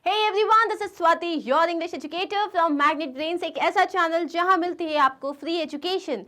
Hey everyone, this is Swati, your English educator from Magnet Brains, एक ऐसा channel जहां मिलती है आपको free education.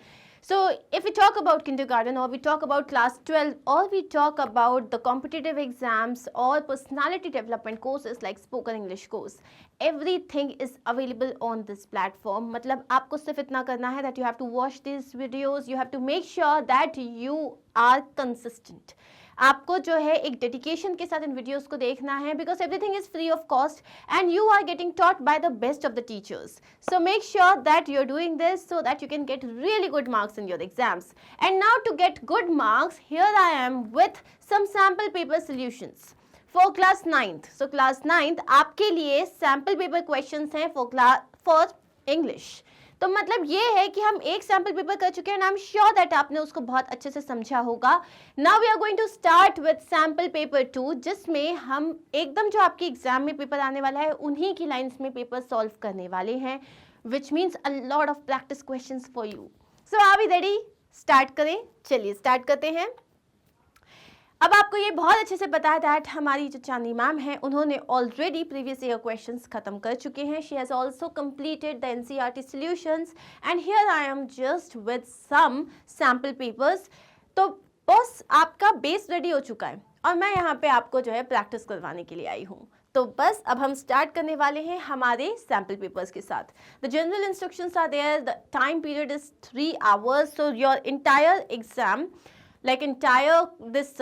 So if we talk about kindergarten or we talk about class 12 or we talk about the competitive exams or personality development courses like spoken English course, everything is available on this platform. मतलब आपको सिर्फ इतना करना है that you have to watch these videos, you have to make sure that you are consistent. आपको जो है एक डेडिकेशन के साथ इन वीडियोस को देखना है because everything is free of cost and you are getting taught by the best of the teachers. So make sure that you are doing this so that you can get really good marks in your exams. And now to get good marks here I am with some sample paper solutions for class 9th. So class 9th आपके लिए sample paper questions हैं for English. तो मतलब ये है कि हम एक सैम्पल पेपर कर चुके हैं and I am sure that आपने उसको बहुत अच्छे से समझा होगा. Now we are going to start with sample paper 2, जिसमें हम एकदम जो आपके एग्जाम में पेपर आने वाला है उन्हीं की लाइंस में पेपर सॉल्व करने वाले हैं, which means a lot of practice questions for you. So are we ready? Start करें. चलिए स्टार्ट करते हैं. अब आपको ये बहुत अच्छे से पता है दैट हमारी जो चांदनी मैम है उन्होंने ऑलरेडी प्रीवियस ईयर क्वेश्चंस खत्म कर चुके हैं. She has also completed the NCERT solutions and here I am just with some sample papers. तो बस आपका बेस रेडी हो चुका है और मैं यहाँ पे आपको जो है प्रैक्टिस करवाने के लिए आई हूँ. तो बस अब हम स्टार्ट करने वाले हैं हमारे सैम्पल पेपर्स के साथ. The general instructions are there. The time period is 3 hours. So your entire exam like entire this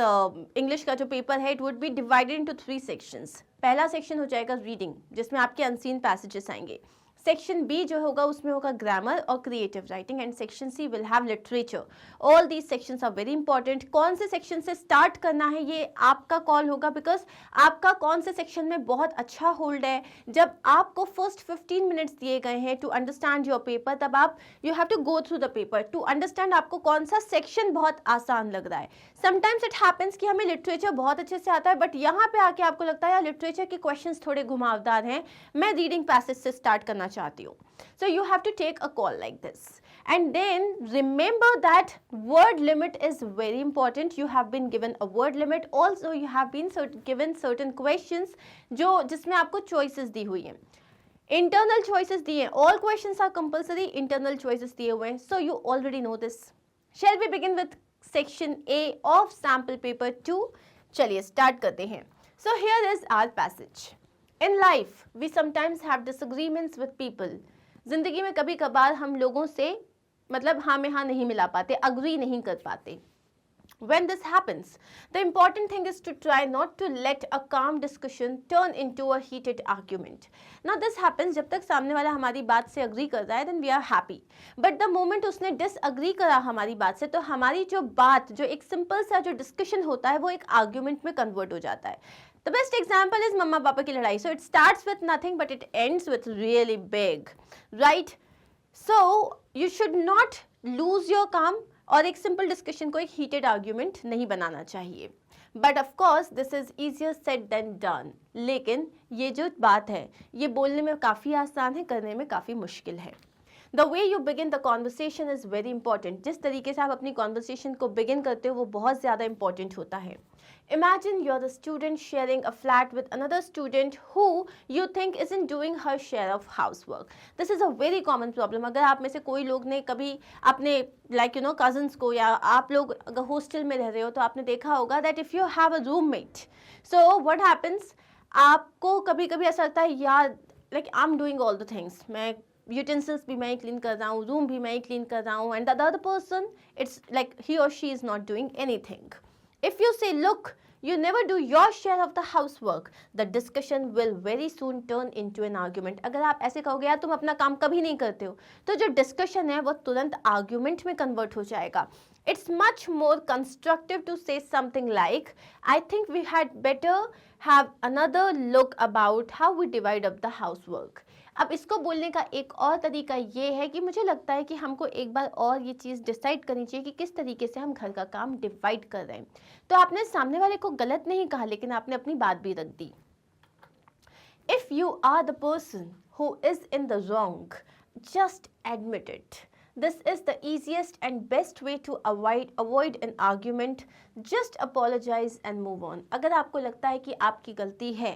English का जो पेपर है it would be divided into 3 sections. पहला सेक्शन हो जाएगा रीडिंग, जिसमें आपके अनसीन पैसेजेस आएंगे. सेक्शन बी जो होगा उसमें होगा ग्रामर और creative writing and section C will have literature. All these sections are very important. कौन से सेक्शन से स्टार्ट करना है ये आपका कॉल होगा बिकॉज आपका कौन से सेक्शन में बहुत अच्छा होल्ड है. जब आपको फर्स्ट 15 मिनट्स दिए गए हैं टू अंडरस्टैंड योर पेपर, तब आप you have to go through the paper to understand आपको कौन सा सेक्शन बहुत आसान लग रहा है. समटाइम्स इट हैपन्स कि हमें लिटरेचर बहुत अच्छे से आता है बट यहाँ पे आके आपको लगता है यार लिटरेचर के क्वेश्चंस थोड़े घुमावदार हैं, मैं रीडिंग पैसेज से स्टार्ट करना चाहती हूँ. So you have to take a call like this. And then remember that word limit is very important. You have been given a word limit. Also you have been given certain questions जो जिसमें आपको choices दी हुई हैं. Internal choices दिए हैं. All questions are compulsory. Internal choices दिए हुए हैं. So you already know this. Shall we begin with section A of sample paper 2? चलिए start करते हैं. So here is our passage. In life, we sometimes have disagreements with people. जिंदगी में कभी कभार हम लोगों से मतलब हाँ में हाँ नहीं मिला पाते, अग्री नहीं कर पाते. When this happens, the important thing is to try not to let a calm discussion turn into a heated argument. Now this happens जब तक सामने वाला हमारी बात से अग्री कर रहा है then we are happy. But the moment उसने disagree करा हमारी बात से तो हमारी जो बात जो एक सिंपल सा जो डिस्कशन होता है वो एक आर्ग्यूमेंट में कन्वर्ट हो जाता है. The best example is मम्मा पापा की लड़ाई. So it starts with nothing but it ends with really big, right? So you should not lose your calm और एक सिंपल डिस्कशन को एक हीटेड आर्ग्यूमेंट नहीं बनाना चाहिए. But of course this is easier said than done. लेकिन ये जो बात है ये बोलने में काफ़ी आसान है, करने में काफ़ी मुश्किल है. The way you begin the conversation is very important. जिस तरीके से आप अपनी कॉन्वर्सेशन को बिगिन करते हो वो बहुत ज़्यादा इंपॉर्टेंट होता है. Imagine you're the student sharing a flat with another student who you think isn't doing her share of housework. This is a very common problem. अगर आप में से कोई लोग ने कभी अपने cousins को या आप लोग अगर हॉस्टल में रह रहे हो तो आपने देखा होगा that if you have a roommate, so what happens, आपको कभी कभी ऐसा लगता है यार I'm doing all the things. मैं utensils भी मैं ही क्लीन कर रहा हूँ, रूम भी मैं ही क्लीन कर रहा हूँ, and the other person it's like he or she is not doing anything. If you say, look, you never do your share of the housework, the discussion will very soon turn into an argument. अगर आप ऐसे कहोगे यार तुम अपना काम कभी नहीं करते हो तो जो डिस्कशन है वो तुरंत आर्ग्यूमेंट में कन्वर्ट हो जाएगा. It's much more constructive to say something like, I think we had better have another look about how we divide up the housework. अब इसको बोलने का एक और तरीका ये है कि मुझे लगता है कि हमको एक बार और ये चीज़ डिसाइड करनी चाहिए कि किस तरीके से हम घर का काम डिवाइड कर रहे हैं. तो आपने सामने वाले को गलत नहीं कहा लेकिन आपने अपनी बात भी रख दी. If you are the person who is in the wrong, just admit it. This is the easiest and best way to avoid an argument. Just apologize and move on. अगर आपको लगता है कि आपकी गलती है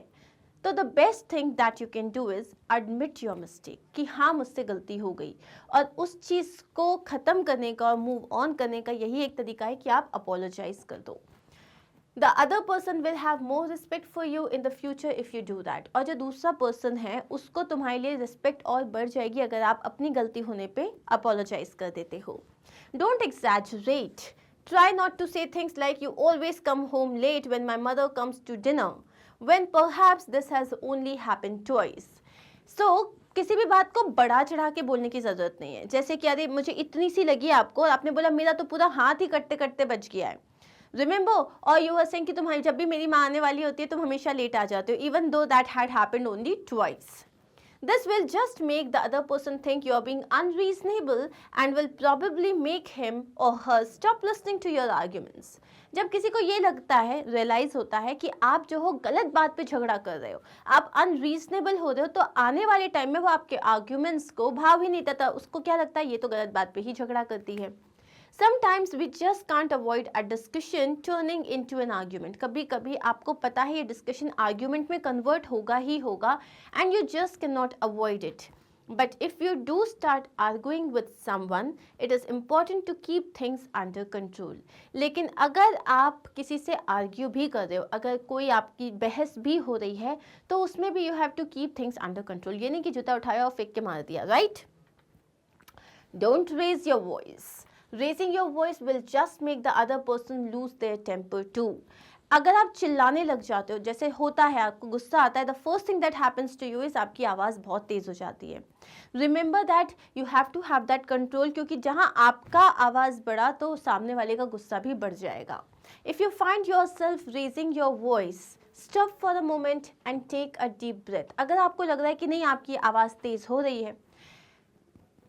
तो the best thing that you can do is admit your mistake कि हाँ मुझसे गलती हो गई, और उस चीज़ को ख़त्म करने का और मूव ऑन करने का यही एक तरीका है कि आप अपोलोजाइज कर दो. The other person will have more respect for you in the future if you do that. और जो दूसरा पर्सन है उसको तुम्हारे लिए रिस्पेक्ट और बढ़ जाएगी अगर आप अपनी गलती होने पे अपोलोजाइज कर देते हो. Don't exaggerate. Try not to say things like you always come home late when my mother comes to dinner when perhaps this has only happened twice. So किसी भी बात को बढ़ा चढ़ा के बोलने की ज़रूरत नहीं है. जैसे कि अरे मुझे इतनी सी लगी आपको और आपने बोला मेरा तो पूरा हाथ ही कटते कटते बच गया है. रिमेंबर, और यू आर सेइंग कि तुम्हारी जब भी मेरी माँ आने वाली होती है तुम हमेशा लेट आ जाते हो, even though that had happened only twice. This will just make the other person think you are being unreasonable and will probably make him or her stop listening to your arguments. जब किसी को ये लगता है, realise होता है कि आप जो हो गलत बात पे झगड़ा कर रहे हो, आप अनरीजनेबल हो रहे हो, तो आने वाले टाइम में वो आपके आर्ग्यूमेंट्स को भाव ही नहीं देता. उसको क्या लगता है ये तो गलत बात पे ही झगड़ा करती है. Sometimes we just can't avoid a discussion turning into an argument. कभी कभी आपको पता है ये डिस्कशन आर्ग्यूमेंट में कन्वर्ट होगा ही होगा, and you just cannot avoid it. But if you do start arguing with someone, it is important to keep things under control. लेकिन अगर आप किसी से आर्ग्यू भी कर रहे हो, अगर कोई आपकी बहस भी हो रही है, तो उसमें भी you have to keep things under control. ये नहीं कि जूता उठाया और फेंक के मार दिया, right? Don't raise your voice. Raising your voice will just make the other person lose their temper too. अगर आप चिल्लाने लग जाते हो, जैसे होता है आपको गुस्सा आता है, the first thing that happens to you is आपकी आवाज़ बहुत तेज़ हो जाती है. Remember that you have to have that control, क्योंकि जहाँ आपका आवाज़ बढ़ा तो सामने वाले का गुस्सा भी बढ़ जाएगा. If you find yourself raising your voice, stop for a moment and take a deep breath. अगर आपको लग रहा है कि नहीं आपकी आवाज़ तेज़ हो रही है,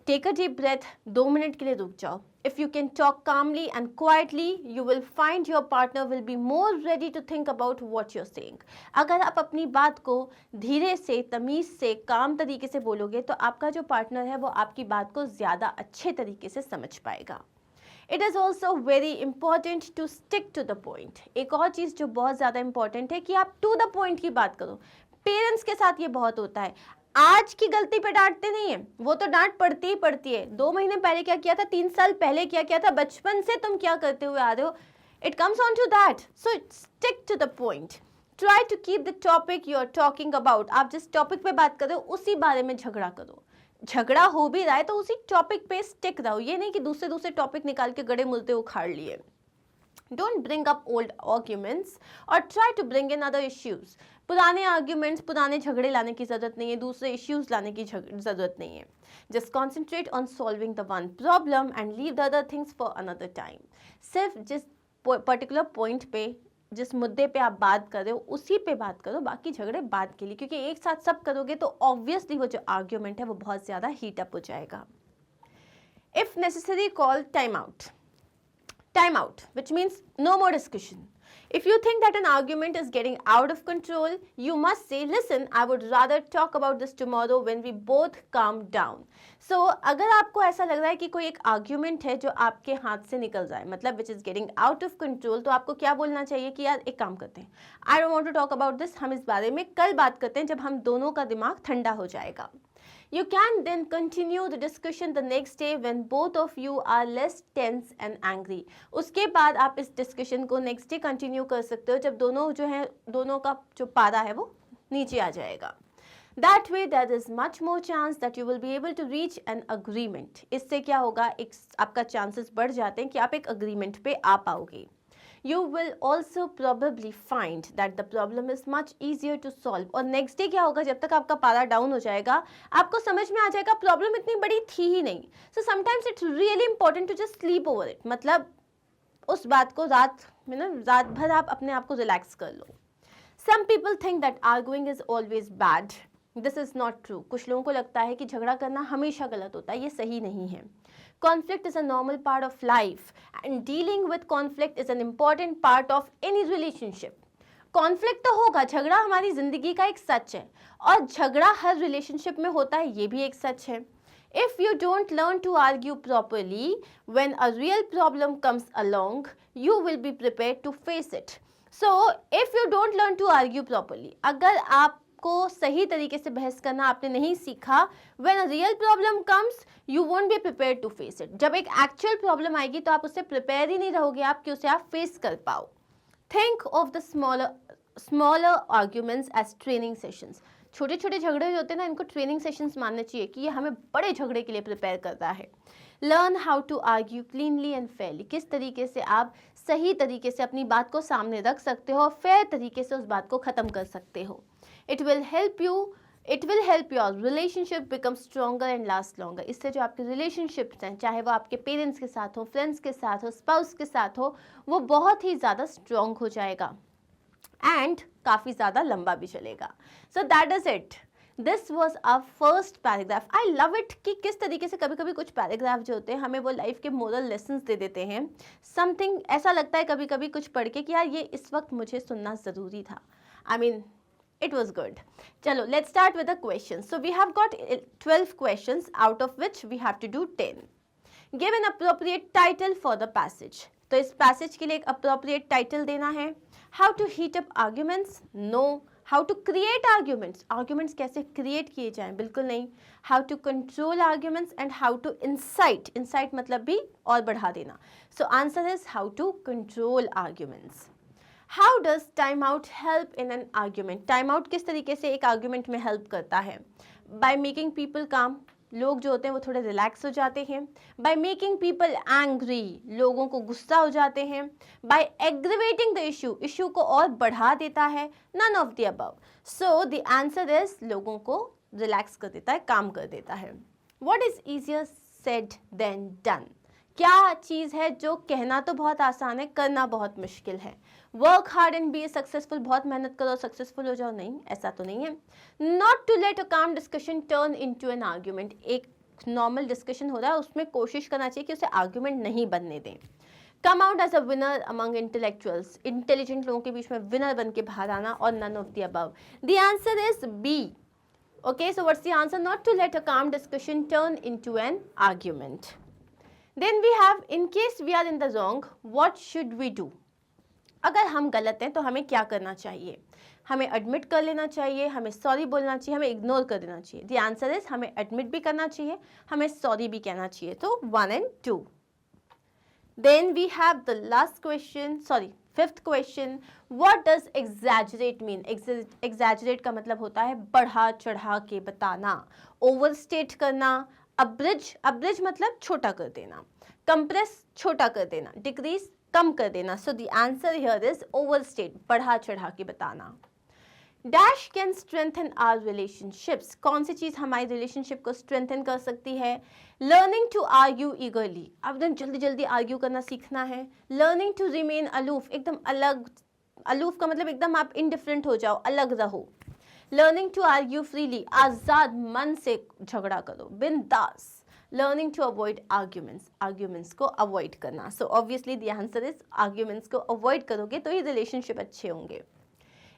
take a deep breath, 2 minute के लिए रुक जाओ. If you can talk calmly and quietly, you will find your partner will be more ready to think about what you're saying. अगर आप अपनी बात को धीरे से, तमीज़ से, काम तरीके से बोलोगे तो आपका जो पार्टनर है वो आपकी बात को ज़्यादा अच्छे तरीके से समझ पाएगा. It is also very important to stick to the point. एक और चीज़ जो बहुत ज़्यादा important है कि आप to the point की बात करो. पेरेंट्स के साथ ये बहुत होता है. आज की गलती पे डांटते नहीं है, वो तो डांट पड़ती ही पड़ती है. 2 महीने पहले क्या किया था, 3 साल पहले क्या किया था, बचपन से तुम क्या करते हुए आ रहे हो, it comes on to that. So stick to the point. Try to keep the topic you are talking about. आप जिस टॉपिक पे बात कर रहे हो उसी बारे में झगड़ा करो. झगड़ा हो भी रहा है तो उसी टॉपिक पे स्टिक रहो. ये नहीं कि दूसरे टॉपिक निकाल के गड़े मुलते उखाड़ लिए. Don't bring up old arguments or try to bring in other issues. पुराने आर्ग्यूमेंट्स, पुराने झगड़े लाने की ज़रूरत नहीं है, दूसरे इश्यूज लाने की ज़रूरत नहीं है. Just concentrate on solving the one problem and leave the other things for another time. सिर्फ जिस पर्टिकुलर पॉइंट पे, जिस मुद्दे पे आप बात कर रहे हो उसी पे बात करो, बाकी झगड़े बाद के लिए, क्योंकि एक साथ सब करोगे तो ऑब्वियसली वो जो आर्ग्यूमेंट है वो बहुत ज़्यादा हीट अप हो जाएगा. If necessary, call time out. Time out, which means no more discussion. If you think that an argument is getting out of control, you must say, listen, I would rather talk about this tomorrow when we both calm down. So, अगर आपको ऐसा लग रहा है कि कोई एक argument है जो आपके हाथ से निकल जाए, मतलब which is getting out of control, तो आपको क्या बोलना चाहिए कि यार एक काम करते हैं, I don't want to talk about this, हम इस बारे में कल बात करते हैं जब हम दोनों का दिमाग ठंडा हो जाएगा. You can then continue the discussion the next day when both of you are less tense and angry. उसके बाद आप इस डिस्कशन को नेक्स्ट डे कंटिन्यू कर सकते हो जब दोनों जो है, दोनों का जो पारा है वो नीचे आ जाएगा. That way there is much more chance that you will be able to reach an agreement. इससे क्या होगा, एक आपका चांसेस बढ़ जाते हैं कि आप एक अग्रीमेंट पे आ पाओगे. You will also probably find that the problem is much easier to solve. और नेक्स्ट डे क्या होगा, जब तक आपका पारा डाउन हो जाएगा आपको समझ में आ जाएगा प्रॉब्लम इतनी बड़ी थी ही नहीं. So sometimes it's really important to just sleep over it. मतलब उस बात को रात में ना, रात भर आप अपने आप को रिलैक्स कर लो. Some people think that arguing is always bad. This is not true. कुछ लोगों को लगता है कि झगड़ा करना हमेशा गलत होता है, ये सही नहीं है. Conflict is a normal part of life and dealing with conflict is an important part of any relationship. Conflict तो होगा, झगड़ा हमारी जिंदगी का एक सच है और झगड़ा हर रिलेशनशिप में होता है, ये भी एक सच है. If you don't learn to argue properly when a real problem comes along, you will be prepared to face it. So if you don't learn to argue properly, अगर आप को सही तरीके से बहस करना आपने नहीं सीखा, when a real problem comes you won't be prepared to face it. जब एक एक्चुअल प्रॉब्लम आएगी तो आप उससे प्रिपेयर ही नहीं रहोगे आप कि उसे आप फेस कर पाओ। Think of the smaller arguments as training sessions. छोटे छोटे झगड़े जो होते हैं ना, इनको ट्रेनिंग सेशंस मानने चाहिए कि ये हमें बड़े झगड़े के लिए प्रिपेयर करता है। Learn how to argue cleanly and fairly. किस तरीके से आप सही तरीके से अपनी बात को सामने रख सकते हो और फेयर तरीके से उस बात को ख़त्म कर सकते हो। It will help your relationship become stronger and last longer. इससे जो आपके रिलेशनशिप्स हैं, चाहे वो आपके पेरेंट्स के साथ हो, फ्रेंड्स के साथ हो, स्पाउस के साथ हो, वो बहुत ही ज़्यादा स्ट्रॉन्ग हो जाएगा एंड काफ़ी ज़्यादा लंबा भी चलेगा। So that is it. This was our first paragraph. I love it कि किस तरीके से कभी कभी कुछ पैराग्राफ जो होते हैं हमें वो लाइफ के मोरल लेसन्स दे देते हैं। समथिंग ऐसा लगता है कभी कभी कुछ पढ़ के कि यार ये इस वक्त मुझे सुनना ज़रूरी था। I mean it was good. चलो let's start with the questions. So we have got 12 questions, out of which we have to do 10. Give an appropriate title for the passage. तो इस passage के लिए एक appropriate title देना है। How to heat up arguments? No. How to create arguments? Arguments कैसे create किए जाएं? बिल्कुल नहीं। How to control arguments and how to incite? Incite मतलब भी और बढ़ा देना। So answer is how to control arguments. How does time out help in an argument? Time out किस तरीके से एक आर्ग्यूमेंट में हेल्प करता है? By making people calm. लोग जो होते हैं वो थोड़े रिलैक्स हो जाते हैं। By making people angry. लोगों को गुस्सा हो जाते हैं। By aggravating the issue. Issue को और बढ़ा देता है। None of the above. So the answer is लोगों को रिलैक्स कर देता है, काम कर देता है। What is easier said than done? क्या चीज़ है जो कहना तो बहुत आसान है, करना बहुत मुश्किल है? Work hard and be successful. बहुत मेहनत करो सक्सेसफुल हो जाओ? नहीं, ऐसा तो नहीं है। Not to let a calm discussion turn into an argument. एक नॉर्मल डिस्कशन हो रहा है, उसमें कोशिश करना चाहिए कि उसे आर्ग्यूमेंट नहीं बनने दें। Come out as a winner among intellectuals. Intelligent लोगों के बीच में विनर बन के बाहर आना, और none of the above. The answer is B. Okay, so what's the answer? Not to let a calm discussion turn into an argument. Then we have, in case we are in the wrong, what should we do? अगर हम गलत हैं तो हमें क्या करना चाहिए? हमें एडमिट कर लेना चाहिए, हमें सॉरी बोलना चाहिए, हमें इग्नोर कर देना चाहिए? द आंसर इज हमें एडमिट भी करना चाहिए, हमें सॉरी भी कहना चाहिए। तो 1 and 2. Then we have the last question, sorry, 5th question. What does exaggerate mean? Exaggerate का मतलब होता है बढ़ा चढ़ा के बताना, overstate करना, abridge मतलब छोटा कर देना, compress छोटा कर देना, decrease कम कर देना. So the answer here is overstate, बढ़ा चढ़ा के बताना. Dash can strengthen our relationships. कौन सी चीज़ हमारी रिलेशनशिप को स्ट्रेंथन कर सकती है? Learning to argue eagerly. अब एकदम जल्दी जल्दी आर्ग्यू करना सीखना है. लर्निंग टू रिमेन अलूफ, एकदम अलग. अलूफ का मतलब एकदम आप इनडिफरेंट हो जाओ, अलग रहो. लर्निंग टू आर्ग्यू फ्रीली, आज़ाद मन से झगड़ा करो, बिंदास. Learning to avoid arguments, arguments को अवॉइड करना. So obviously the answer is arguments को अवॉइड करोगे तो ही रिलेशनशिप अच्छे होंगे.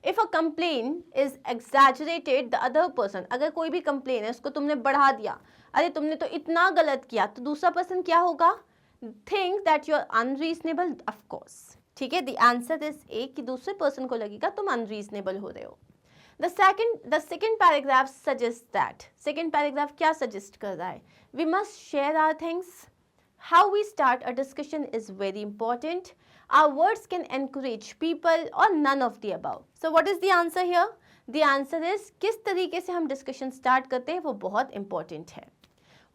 If a complaint is exaggerated, the other person, अगर कोई भी कंप्लेन है उसको तुमने बढ़ा दिया, अरे तुमने तो इतना गलत किया, तो दूसरा पर्सन क्या होगा? Think that you are unreasonable, of course. ठीक है, the answer is A, कि दूसरे पर्सन को लगेगा तुम unreasonable हो रहे हो. The second paragraph suggests that. Second paragraph क्या suggest कर रहा है? We must share our things. How we start a discussion is very important. Our words can encourage people or none of the above. So what is the answer here? The answer is किस तरीके से हम discussion start करते हैं वो बहुत important है.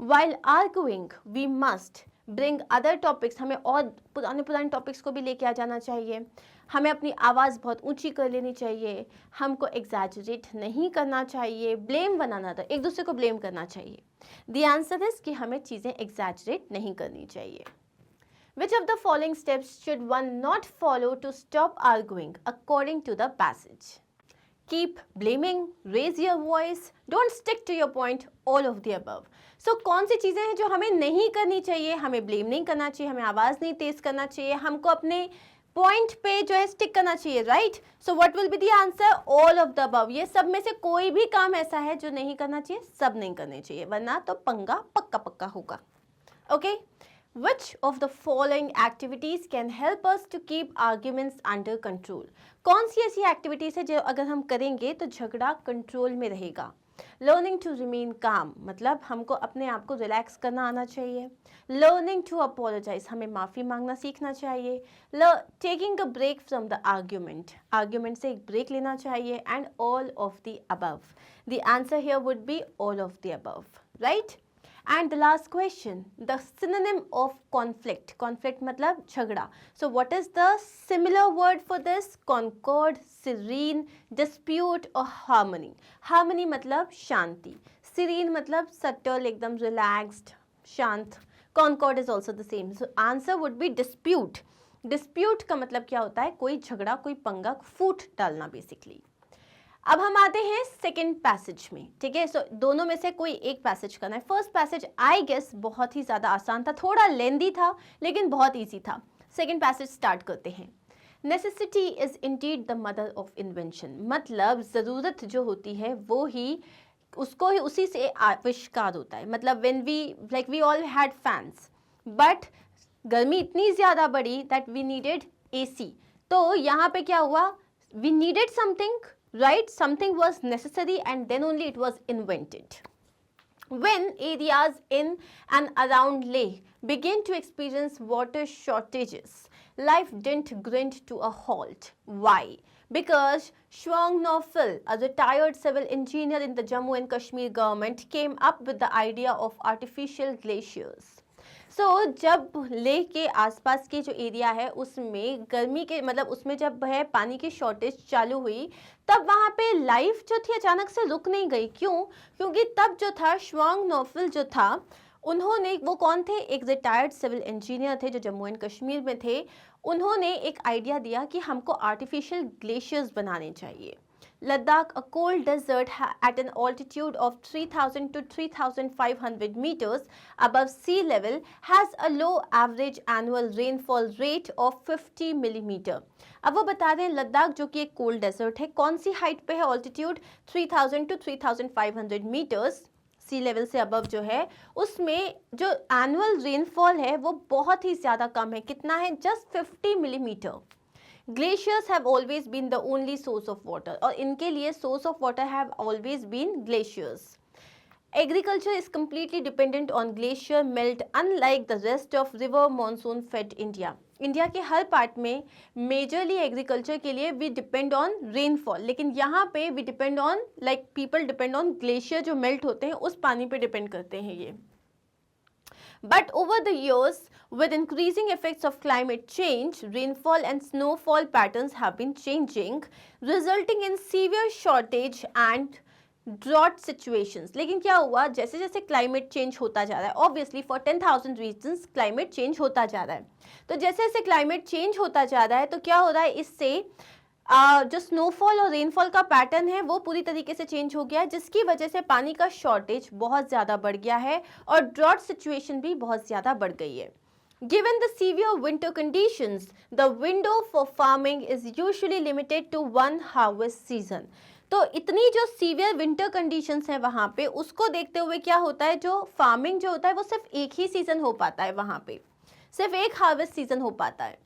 While arguing, we must bring other topics. हमें और पुराने टॉपिक्स को भी लेके आ जाना चाहिए. हमें अपनी आवाज़ बहुत ऊंची कर लेनी चाहिए. हमको exaggerate नहीं करना चाहिए. Blame बनाना था, एक दूसरे को blame करना चाहिए. The answer is कि हमें चीज़ें exaggerate नहीं करनी चाहिए. Which of the following steps should one not follow to stop arguing according to the passage? Keep blaming, raise your voice, don't stick to your point, all of the above. So कौन सी चीज़ें हैं जो हमें नहीं करनी चाहिए? हमें blame नहीं करना चाहिए, हमें आवाज़ नहीं तेज़ करना चाहिए, हमको अपने पॉइंट पे जो है स्टिक करना चाहिए, right? So what will be the answer? All of the above. ये सब में से कोई भी काम ऐसा है जो नहीं करना चाहिए? सब नहीं करने चाहिए, वरना तो पंगा पक्का पक्का होगा. Okay, Which of the following activities can help us to keep arguments under control? कौन सी ऐसी एक्टिविटीज है जो अगर हम करेंगे तो झगड़ा कंट्रोल में रहेगा? लर्निंग टू रिमेन काम, मतलब हमको अपने आप को रिलैक्स करना आना चाहिए. लर्निंग टू अपोलोजाइज, हमें माफ़ी मांगना सीखना चाहिए. Taking a break from the argument से एक ब्रेक लेना चाहिए. And all of the above. The answer here would be all of the above, right? And the last question, the synonym of conflict. Conflict मतलब झगड़ा. So what is the similar word for this? Concord, serene, dispute or harmony. Harmony मतलब शांति. Serene मतलब subtle, एकदम relaxed, शांत. Concord is also the same. So answer would be dispute. Dispute का मतलब क्या होता है? कोई झगड़ा, कोई पंगा, फूट डालना बेसिकली. अब हम आते हैं सेकेंड पैसेज में, ठीक है? सो दोनों में से कोई एक पैसेज करना है. फर्स्ट पैसेज आई गेस बहुत ही ज़्यादा आसान था, थोड़ा लेंदी था लेकिन बहुत इजी था. सेकेंड पैसेज स्टार्ट करते हैं. Necessity is Indeed the mother of invention, मतलब ज़रूरत जो होती है वो ही उसको ही उसी से आविष्कार होता है. मतलब when we all had fans, but गर्मी इतनी ज़्यादा बढ़ी दैट वी नीडेड AC. तो यहाँ पे क्या हुआ? We needed something, right? Something was necessary and then only it was invented. When areas in and around Leh began to experience water shortages, life didn't grind to a halt. Why? Because Shwang Nofil, a retired civil engineer in the Jammu and Kashmir government, came up with the idea of artificial glaciers. जब लेह के आसपास के जो area है उसमें गर्मी के मतलब उसमें जब है पानी की शॉर्टेज चालू हुई, तब वहाँ पे लाइफ जो थी अचानक से रुक नहीं गई. क्यों? क्योंकि तब जो था श्वांग नोफिल जो था, उन्होंने, वो कौन थे? एक रिटायर्ड सिविल इंजीनियर थे जो जम्मू एंड कश्मीर में थे. उन्होंने एक आइडिया दिया कि हमको आर्टिफिशियल ग्लेशियर्स बनाने चाहिए. Ladakh, a cold desert at an altitude of 3000 to 3500 meters above sea level, has a low average annual rainfall rate of 50 millimeter. अब वो बता रहे हैं लद्दाख जो कि एक कोल्ड डेजर्ट है, कौन सी हाइट पे है? Altitude 3000 to 3500 metres sea level से अबव जो है, उसमें जो एनुअल रेनफॉल है वो बहुत ही ज़्यादा कम है. कितना है? Just 50 millimetre. Glaciers have always been the only source of water, और इनके लिए source of water have always been glaciers. Agriculture is completely dependent on glacier melt, unlike the rest of river monsoon fed India. India के हर part में majorly agriculture के लिए we depend on rainfall, लेकिन यहाँ पे we depend on, like people depend on glacier जो melt होते हैं उस पानी पे डिपेंड करते हैं ये. But over the years, with increasing effects of climate change, rainfall and snowfall patterns have been changing, resulting in severe shortage and drought situations. लेकिन क्या हुआ? जैसे जैसे climate change होता जा रहा है, obviously for 10,000 reasons climate change होता जा रहा है. तो जैसे जैसे climate change होता जा रहा है तो क्या हो रहा है? इससे जो स्नोफॉल और रेनफॉल का पैटर्न है वो पूरी तरीके से चेंज हो गया है, जिसकी वजह से पानी का शॉर्टेज बहुत ज़्यादा बढ़ गया है और ड्रॉट सिचुएशन भी बहुत ज़्यादा बढ़ गई है. Given the severe winter conditions, the window for farming is usually limited to one harvest season. तो इतनी जो सीवियर विंटर कंडीशंस हैं वहाँ पे, उसको देखते हुए क्या होता है? जो फार्मिंग जो होता है वो सिर्फ एक ही सीजन हो पाता है, वहाँ पे सिर्फ एक हार्वेस्ट सीजन हो पाता है.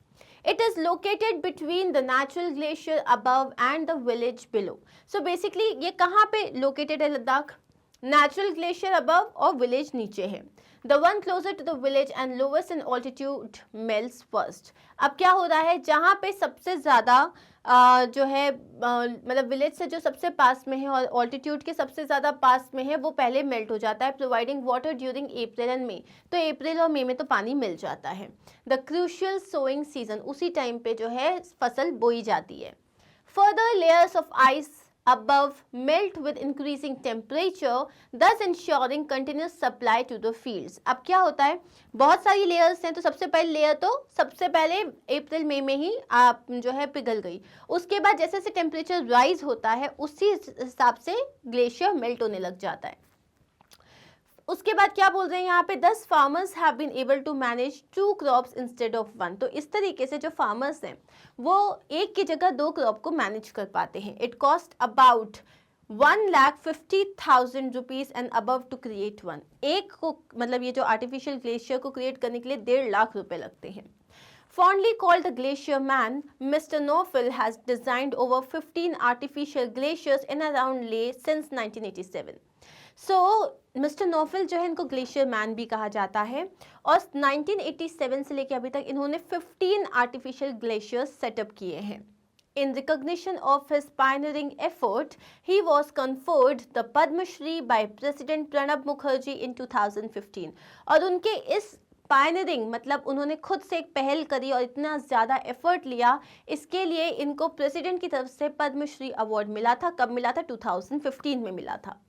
It is located between the natural glacier above and the village below. So basically ये कहाँ पे located है लद्दाख? Natural glacier above और village नीचे है. The one closer to the village and lowest in altitude melts first. अब क्या हो रहा है? जहाँ पे सबसे ज़्यादा जो है मतलब विलेज से जो सबसे पास में है और ऑल्टीट्यूड के सबसे ज़्यादा पास में है वो पहले मेल्ट हो जाता है, providing water during April and May. तो अप्रैल और मई में तो पानी मिल जाता है. द क्रूशियल सोइंग सीजन, उसी टाइम पे जो है फसल बोई जाती है. Further layers of ice above melt with increasing temperature, thus ensuring continuous supply to the fields. अब क्या होता है? बहुत सारी लेयर्स हैं, तो सबसे पहले लेयर तो सबसे पहले अप्रैल मई में ही आप जो है पिघल गई. उसके बाद जैसे जैसे टेम्परेचर राइज होता है उसी हिसाब से ग्लेशियर मेल्ट होने लग जाता है. उसके बाद क्या बोल रहे हैं यहाँ पे? 10 farmers have been able to manage 2 crops instead of 1. तो इस तरीके से जो फार्मर्स हैं वो एक की जगह 2 क्रॉप को मैनेज कर पाते हैं. It cost about 1,50,000 rupees and above to create one. एक को मतलब ये जो आर्टिफिशियल ग्लेशियर को क्रिएट करने के लिए 1.5 लाख रुपए लगते हैं। Fondly called the glacier man, Mr. Norfil has designed over 15 artificial glaciers in and around Leh since 1987. So, Mr. Norfil जो है इनको ग्लेशियर मैन भी कहा जाता है और 1987 से लेकर अभी तक इन्होंने 15 आर्टिफिशियल ग्लेशियर्स सेटअप किए हैं। In recognition of his pioneering effort, he was conferred the Padma Shri by President Pranab Mukherjee in 2015. और उनके इस पायनरिंग मतलब उन्होंने खुद से एक पहल करी और इतना ज़्यादा एफर्ट लिया, इसके लिए इनको प्रेसिडेंट की तरफ से पद्मश्री अवार्ड मिला था। कब मिला था? 2015 में मिला था।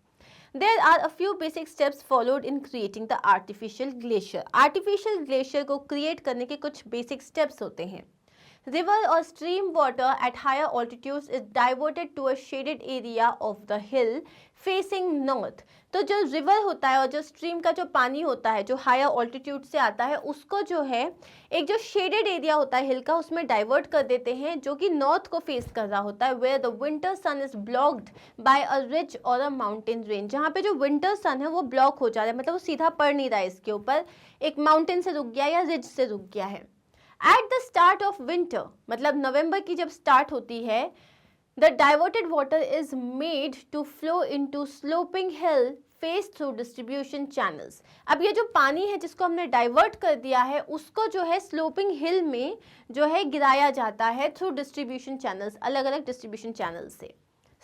There are a few basic steps followed in creating the artificial glacier. Artificial glacier को क्रिएट करने के कुछ बेसिक स्टेप्स होते हैं। River or stream water at higher altitudes is diverted to a shaded area of the hill facing north. तो जो river होता है और जो स्ट्रीम का जो पानी होता है जो हायर ऑल्टीट्यूड से आता है उसको जो है एक जो शेडेड एरिया होता है हिल का उसमें डाइवर्ट कर देते हैं जो कि नॉर्थ को फेस कर रहा होता है, where the winter sun is blocked by a ridge और अ माउंटेन रेंज। जहाँ पे जो विंटर सन है वो ब्लॉक हो जा रहा है, मतलब वो सीधा पड़ नहीं रहा है इसके ऊपर, एक माउंटेन से रुक गया या रिज से रुक गया है। At the start of winter मतलब नवंबर की जब स्टार्ट होती है, the diverted water is made to flow into sloping hill face through distribution channels. अब ये जो पानी है जिसको हमने डाइवर्ट कर दिया है उसको जो है स्लोपिंग हिल में जो है गिराया जाता है थ्रू डिस्ट्रीब्यूशन चैनल्स, अलग अलग डिस्ट्रीब्यूशन चैनल्स से।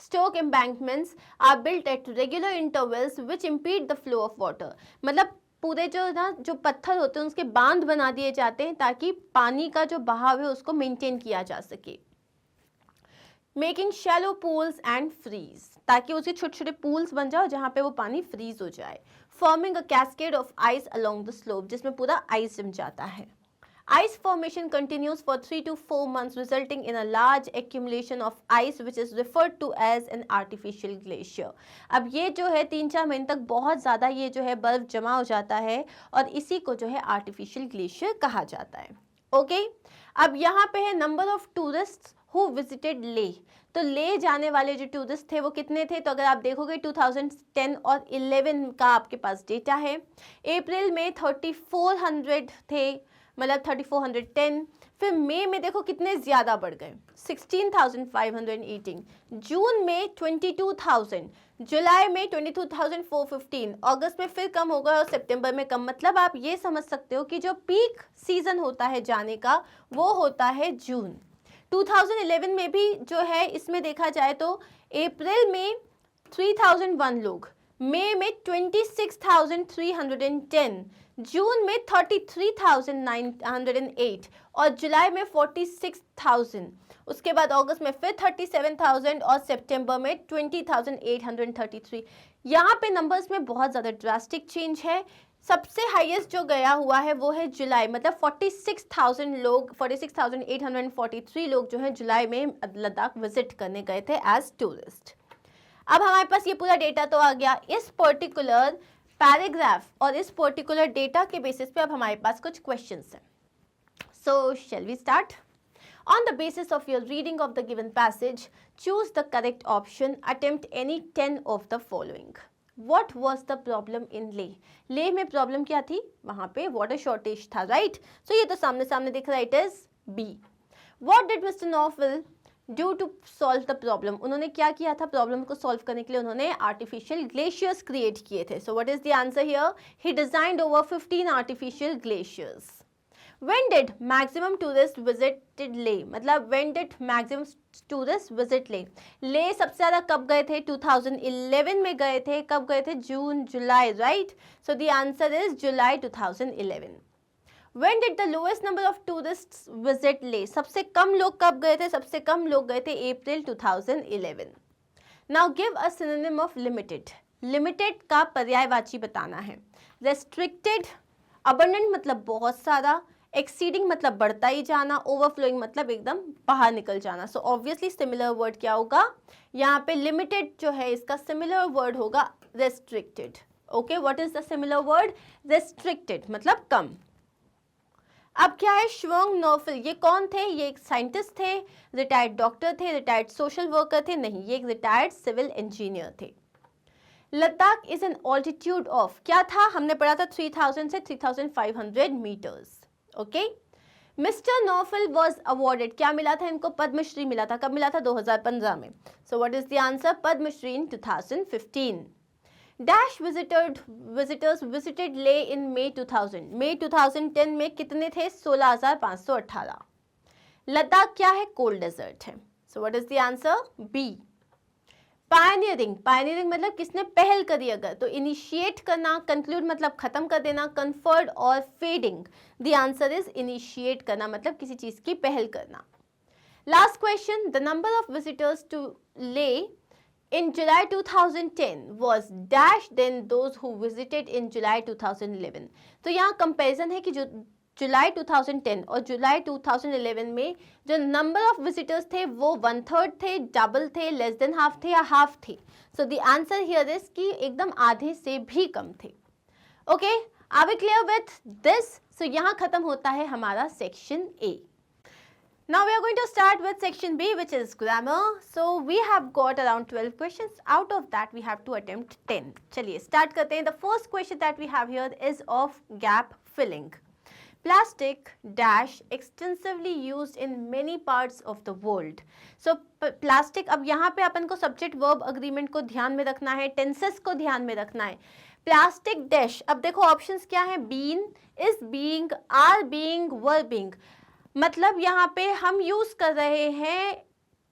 Stone embankments are built at regular intervals which impede the flow of water. मतलब पूरे जो पत्थर होते हैं उसके बांध बना दिए जाते हैं ताकि पानी का जो बहाव है उसको मेंटेन किया जा सके। Making shallow pools and freeze, ताकि उसके छोटे छोटे पूल्स बन जाओ जहाँ पे वो पानी फ्रीज हो जाए। Forming a cascade of ice along the slope, जिसमें पूरा आइस जम जाता है। Ice formation continues for 3 to 4 months resulting in a large accumulation of ice which is referred to as an artificial glacier. अब ये जो है 3-4 महीने तक बहुत ज़्यादा ये जो है बर्फ जमा हो जाता है और इसी को जो है आर्टिफिशियल ग्लेशियर कहा जाता है। ओके अब यहाँ पे है number of tourist who visited ले। तो ले जाने वाले जो टूरिस्ट थे वो कितने थे? तो अगर आप देखोगे 2010 और 11 का आपके पास डेटा है। अप्रैल में 3400 थे, मतलब 3410। फिर मई में देखो कितने ज़्यादा बढ़ गए 16,518, जून में 22,000, जुलाई में 22,415, अगस्त में फिर कम होगा और सितंबर में कम। मतलब आप ये समझ सकते हो कि जो पीक सीजन होता है जाने का वो होता है जून। 2011 में भी जो है इसमें देखा जाए तो अप्रैल में 3001 लोग, मई में 26,310, जून में 33,908 और जुलाई में 46,000। उसके बाद अगस्त में फिर 37,000 और सितंबर में 20,833। यहाँ पे नंबर्स में बहुत ज़्यादा ड्रास्टिक चेंज है। सबसे हाईएस्ट जो गया हुआ है वो है जुलाई, मतलब 46,000 लोग, 46,843 लोग जो है जुलाई में लद्दाख विजिट करने गए थे एज टूरिस्ट। अब हमारे पास ये पूरा डेटा तो आ गया। इस पर्टिकुलर पैराग्राफ और इस पर्टिकुलर डेटा के बेसिस पे अब हमारे पास कुछ क्वेश्चंस हैं। So shall we start? On the basis of your reading of the given passage, choose the correct option. Attempt any 10 of the following. What was the problem in Leh? Leh में problem क्या थी? वहाँ पे water shortage था, right? So ये तो सामने सामने दिख रहा है, it is B. What did Mr. Norfil do to solve the problem? उन्होंने क्या किया था प्रॉब्लम को सॉल्व करने के लिए? उन्होंने आर्टिफिशियल ग्लेशियर्स क्रिएट किए थे। सो what is the answer here? He designed over 15 artificial glaciers. When did maximum tourists visited Leh? मतलब when did maximum tourists visit Leh? ले सबसे ज़्यादा कब गए थे? 2011 में गए थे। कब गए थे? June, July, right? So the answer is July 2011. When did the lowest number of tourists visit Leh? सबसे कम लोग कब गए थे? सबसे कम लोग गए थे अप्रैल 2011. Now give a synonym of limited. Limited का पर्यायवाची बताना है। Restricted, abundant मतलब बहुत सारा, एक्सीडिंग मतलब बढ़ता ही जाना, ओवरफ्लोइंग मतलब एकदम बाहर निकल जाना। सो ऑब्वियसली सिमिलर वर्ड क्या होगा यहाँ पे? लिमिटेड जो है इसका सिमिलर वर्ड होगा restricted. Okay, what is the similar word? Restricted मतलब कम। अब क्या है, श्वोंग नोफिल, ये कौन थे? ये एक साइंटिस्ट थे, रिटायर्ड डॉक्टर थे, रिटायर्ड सोशल वर्कर थे? नहीं, ये एक रिटायर्ड सिविल इंजीनियर थे। Ladakh is an altitude of, क्या था? हमने पढ़ा था 3000 से 3500 metres. Okay, mister Nofil was awarded, क्या मिला था इनको? पद्मश्री मिला था। कब मिला था? 2015 में। So what is the answer? Padmashri in 2015। Dash visitors visited Leh in May 2000, May 2010 में कितने थे? 16,518। लद्दाख क्या है? कोल्ड डेजर्ट है। So what is the answer? B. Pioneering, pioneering मतलब किसने पहल करी? अगर तो इनिशिएट करना, कंक्लूड मतलब खत्म कर देना, कन्फर्ड और fading. The answer is initiate करना, मतलब किसी चीज की पहल करना। Last question, the number of visitors to Leh in July 2010 was dash than those who visited in July 2011। तो यहाँ कंपैरिजन है कि जो जुलाई 2010 और जुलाई 2011 में जो नंबर ऑफ विजिटर्स थे वो 1/3 थे, डबल थे, लेस देन हाफ थे या हाफ थे। So the answer here is कि एकदम आधे से भी कम थे। Okay, are we clear with this? So यहाँ खत्म होता है हमारा section A. Now we are going to start with section B, which is grammar. So we have got around 12 questions. Out of that we have to attempt 10. चलिए start करते हैं. The first question that we have here is of gap filling. Plastic dash extensively used in many parts of the world. So plastic, अब यहाँ पे अपन को subject verb agreement को ध्यान में रखना है, tenses को ध्यान में रखना है. Plastic dash, अब देखो options क्या है? Been, is being, are being, were being. मतलब यहाँ पे हम यूज कर रहे हैं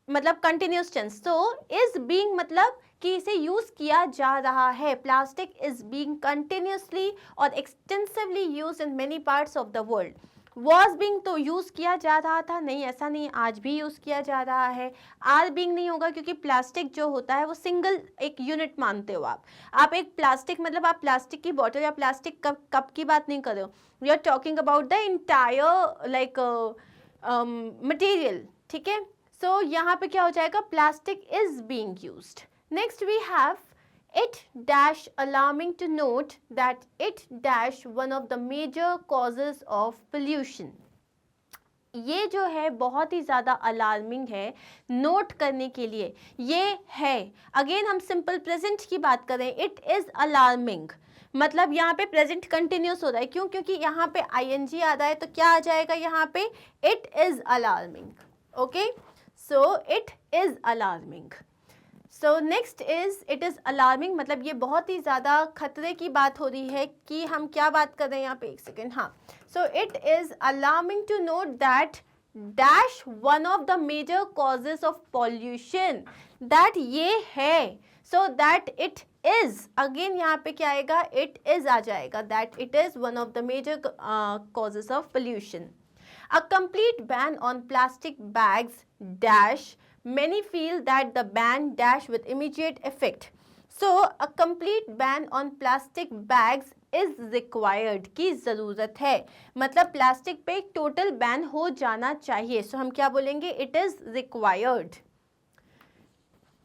मतलब कंटिन्यूस टेंस। तो इज बीइंग मतलब कि इसे यूज किया जा रहा है। प्लास्टिक इज बीइंग कंटिन्यूसली और extensively use in many parts of the world. Was being तो यूज किया जा रहा था, नहीं ऐसा नहीं, आज भी यूज किया जा रहा है। आर बीइंग नहीं होगा क्योंकि प्लास्टिक जो होता है वो सिंगल एक यूनिट मानते हो आप एक प्लास्टिक मतलब आप प्लास्टिक की बॉटल या प्लास्टिक कप की बात नहीं कर रहे हो, we are talking about the entire like material. ठीक है, सो यहाँ पे क्या हो जाएगा? Plastic is being used. Next we have it dash alarming to note that it dash one of the major causes of pollution। ये जो है बहुत ही ज़्यादा अलार्मिंग है नोट करने के लिए। ये है, अगेन हम सिंपल प्रेजेंट की बात करें, इट इज़ अलार्मिंग मतलब यहाँ पे प्रेजेंट कंटिन्यूस हो रहा है। क्यों? क्योंकि यहाँ पे ing आ रहा है, तो क्या आ जाएगा यहाँ पे? It is alarming. Okay, so it is alarming. So next is it is alarming मतलब ये बहुत ही ज़्यादा खतरे की बात हो रही है कि हम क्या बात कर रहे हैं यहाँ पे, एक सेकेंड, हाँ। So it is alarming to note that dash one of the major causes of pollution, that ये है। So that it is, again यहाँ पे क्या आएगा? इट इज आ जाएगा, that it is one of the major causes of pollution. A complete ban on plastic bags dash, many feel that the ban dash with immediate effect. So a complete ban on plastic bags is required की ज़रूरत है, मतलब plastic पे एक total ban हो जाना चाहिए। सो हम क्या बोलेंगे? It is required.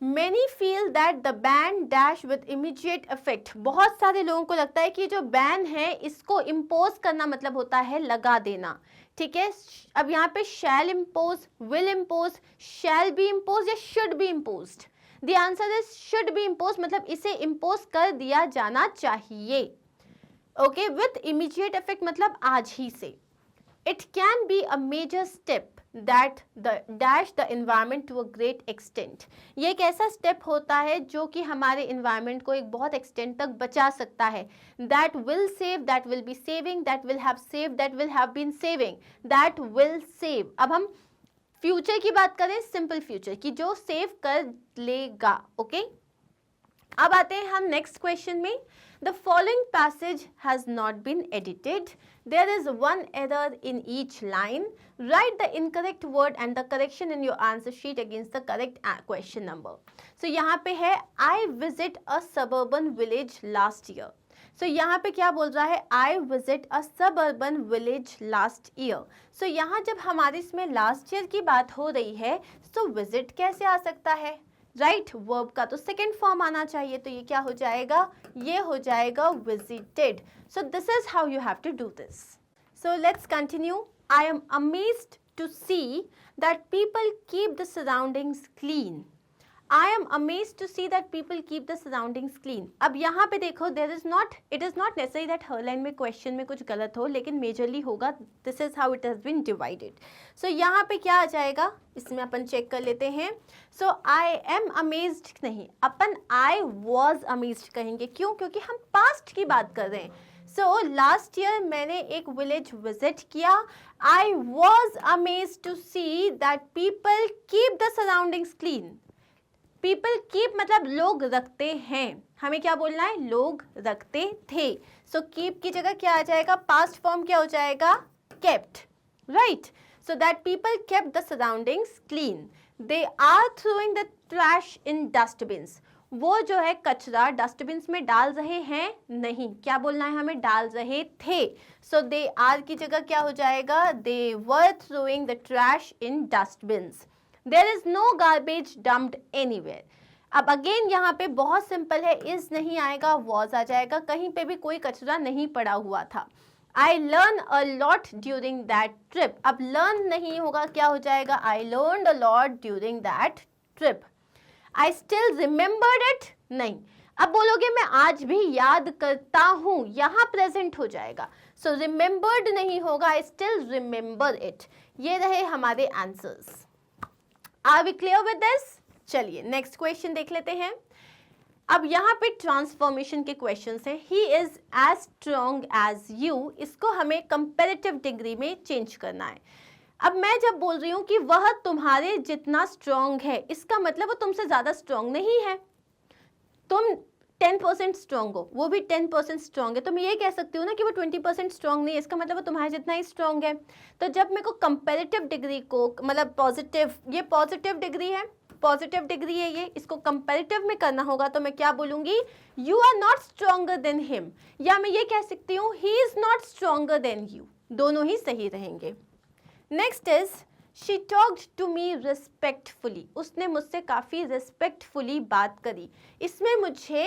Many feel that the ban dash with immediate effect, बहुत सारे लोगों को लगता है कि जो बैन है इसको इम्पोज करना मतलब होता है लगा देना। ठीक है, अब यहाँ पे shall impose, will impose, shall be impose या should be imposed. The answer is should be impose मतलब इसे इम्पोज कर दिया जाना चाहिए। ओके, विथ इमीडिएट इफेक्ट मतलब आज ही से। It can be a major step that the dash the environment to a great extent, ये एक ऐसा स्टेप होता है जो कि हमारे इन्वायरमेंट को एक बहुत एक्सटेंट तक बचा सकता है। That will save, that will be saving, that will have save, that will have been saving, that will save. अब हम फ्यूचर की बात करें, सिंपल फ्यूचर की, जो सेव कर लेगा। ओके, अब आते हैं हम नेक्स्ट क्वेश्चन में। The following passage has not been edited. There is one error in each line. Write the incorrect word and the correction in your answer sheet against the correct question number. So यहाँ पे है I visit a suburban village last year. So यहाँ पे क्या बोल रहा है? I visit a suburban village last year. So यहाँ जब हमारे इसमें last year की बात हो रही है, तो visit कैसे आ सकता है? राइट, वर्ब का तो सेकेंड फॉर्म आना चाहिए, तो ये क्या हो जाएगा? ये हो जाएगा visited. So this is how you have to do this. So let's continue. I am amazed to see that people keep the surroundings clean. I am amazed to see that people keep the surroundings clean. अब यहाँ पे देखो, it is not necessary that her line में question में कुछ गलत हो, लेकिन majorly होगा. This is how it has been divided. So यहाँ पे क्या आ जाएगा, इसमें अपन चेक कर लेते हैं. So I am amazed नहीं, अपन I was amazed कहेंगे. क्यों? क्योंकि हम past की बात कर रहे हैं. So last year मैंने एक village visit किया. I was amazed to see that people keep the surroundings clean. People keep मतलब लोग रखते हैं. हमें क्या बोलना है? लोग रखते थे. So keep की जगह क्या आ जाएगा? Past form क्या हो जाएगा? Kept. Right? So that people kept the surroundings clean. They are throwing the trash in dustbins. वो जो है कचरा डस्टबिन्स में डाल रहे हैं? नहीं. क्या बोलना है हमें? डाल रहे थे. So they are की जगह क्या हो जाएगा? They were throwing the trash in dustbins. There is no garbage dumped anywhere. अब अगेन यहाँ पे बहुत सिंपल है, इज नहीं आएगा, was आ जाएगा. कहीं पे भी कोई कचरा नहीं पड़ा हुआ था. I learned a lot during that trip. अब learn नहीं होगा, क्या हो जाएगा? I learned a lot during that trip. I still remembered it. नहीं. अब बोलोगे मैं आज भी याद करता हूँ, यहाँ प्रेजेंट हो जाएगा. So remembered नहीं होगा, I still remember it. ये रहे हमारे answers. Are we clear with this? चलिए नेक्स्ट क्वेश्चन देख लेते हैं. अब यहाँ पे ट्रांसफॉर्मेशन के क्वेश्चंस हैं. He is as strong as you. इसको हमें कंपैरेटिव डिग्री में चेंज करना है. अब मैं जब बोल रही हूँ कि वह तुम्हारे जितना स्ट्रॉन्ग है, इसका मतलब वो तुमसे ज़्यादा स्ट्रॉन्ग नहीं है. तुम 10% स्ट्रॉन्ग हो, वो भी 10% स्ट्रॉन्ग है, तो मैं ये कह सकती हूँ ना कि वो 20% स्ट्रॉन्ग नहीं है, इसका मतलब वो तुम्हारे जितना ही स्ट्रॉन्ग है. तो जब मेरे को कंपैरेटिव डिग्री को मतलब पॉजिटिव, ये पॉजिटिव डिग्री है, पॉजिटिव डिग्री है ये, इसको कंपैरेटिव में करना होगा तो मैं क्या बोलूँगी? You are not stronger than him, या मैं ये कह सकती हूँ he is not stronger than you. दोनों ही सही रहेंगे. Next is she talked to me respectfully. उसने मुझसे काफ़ी रिस्पेक्टफुली बात करी. इसमें मुझे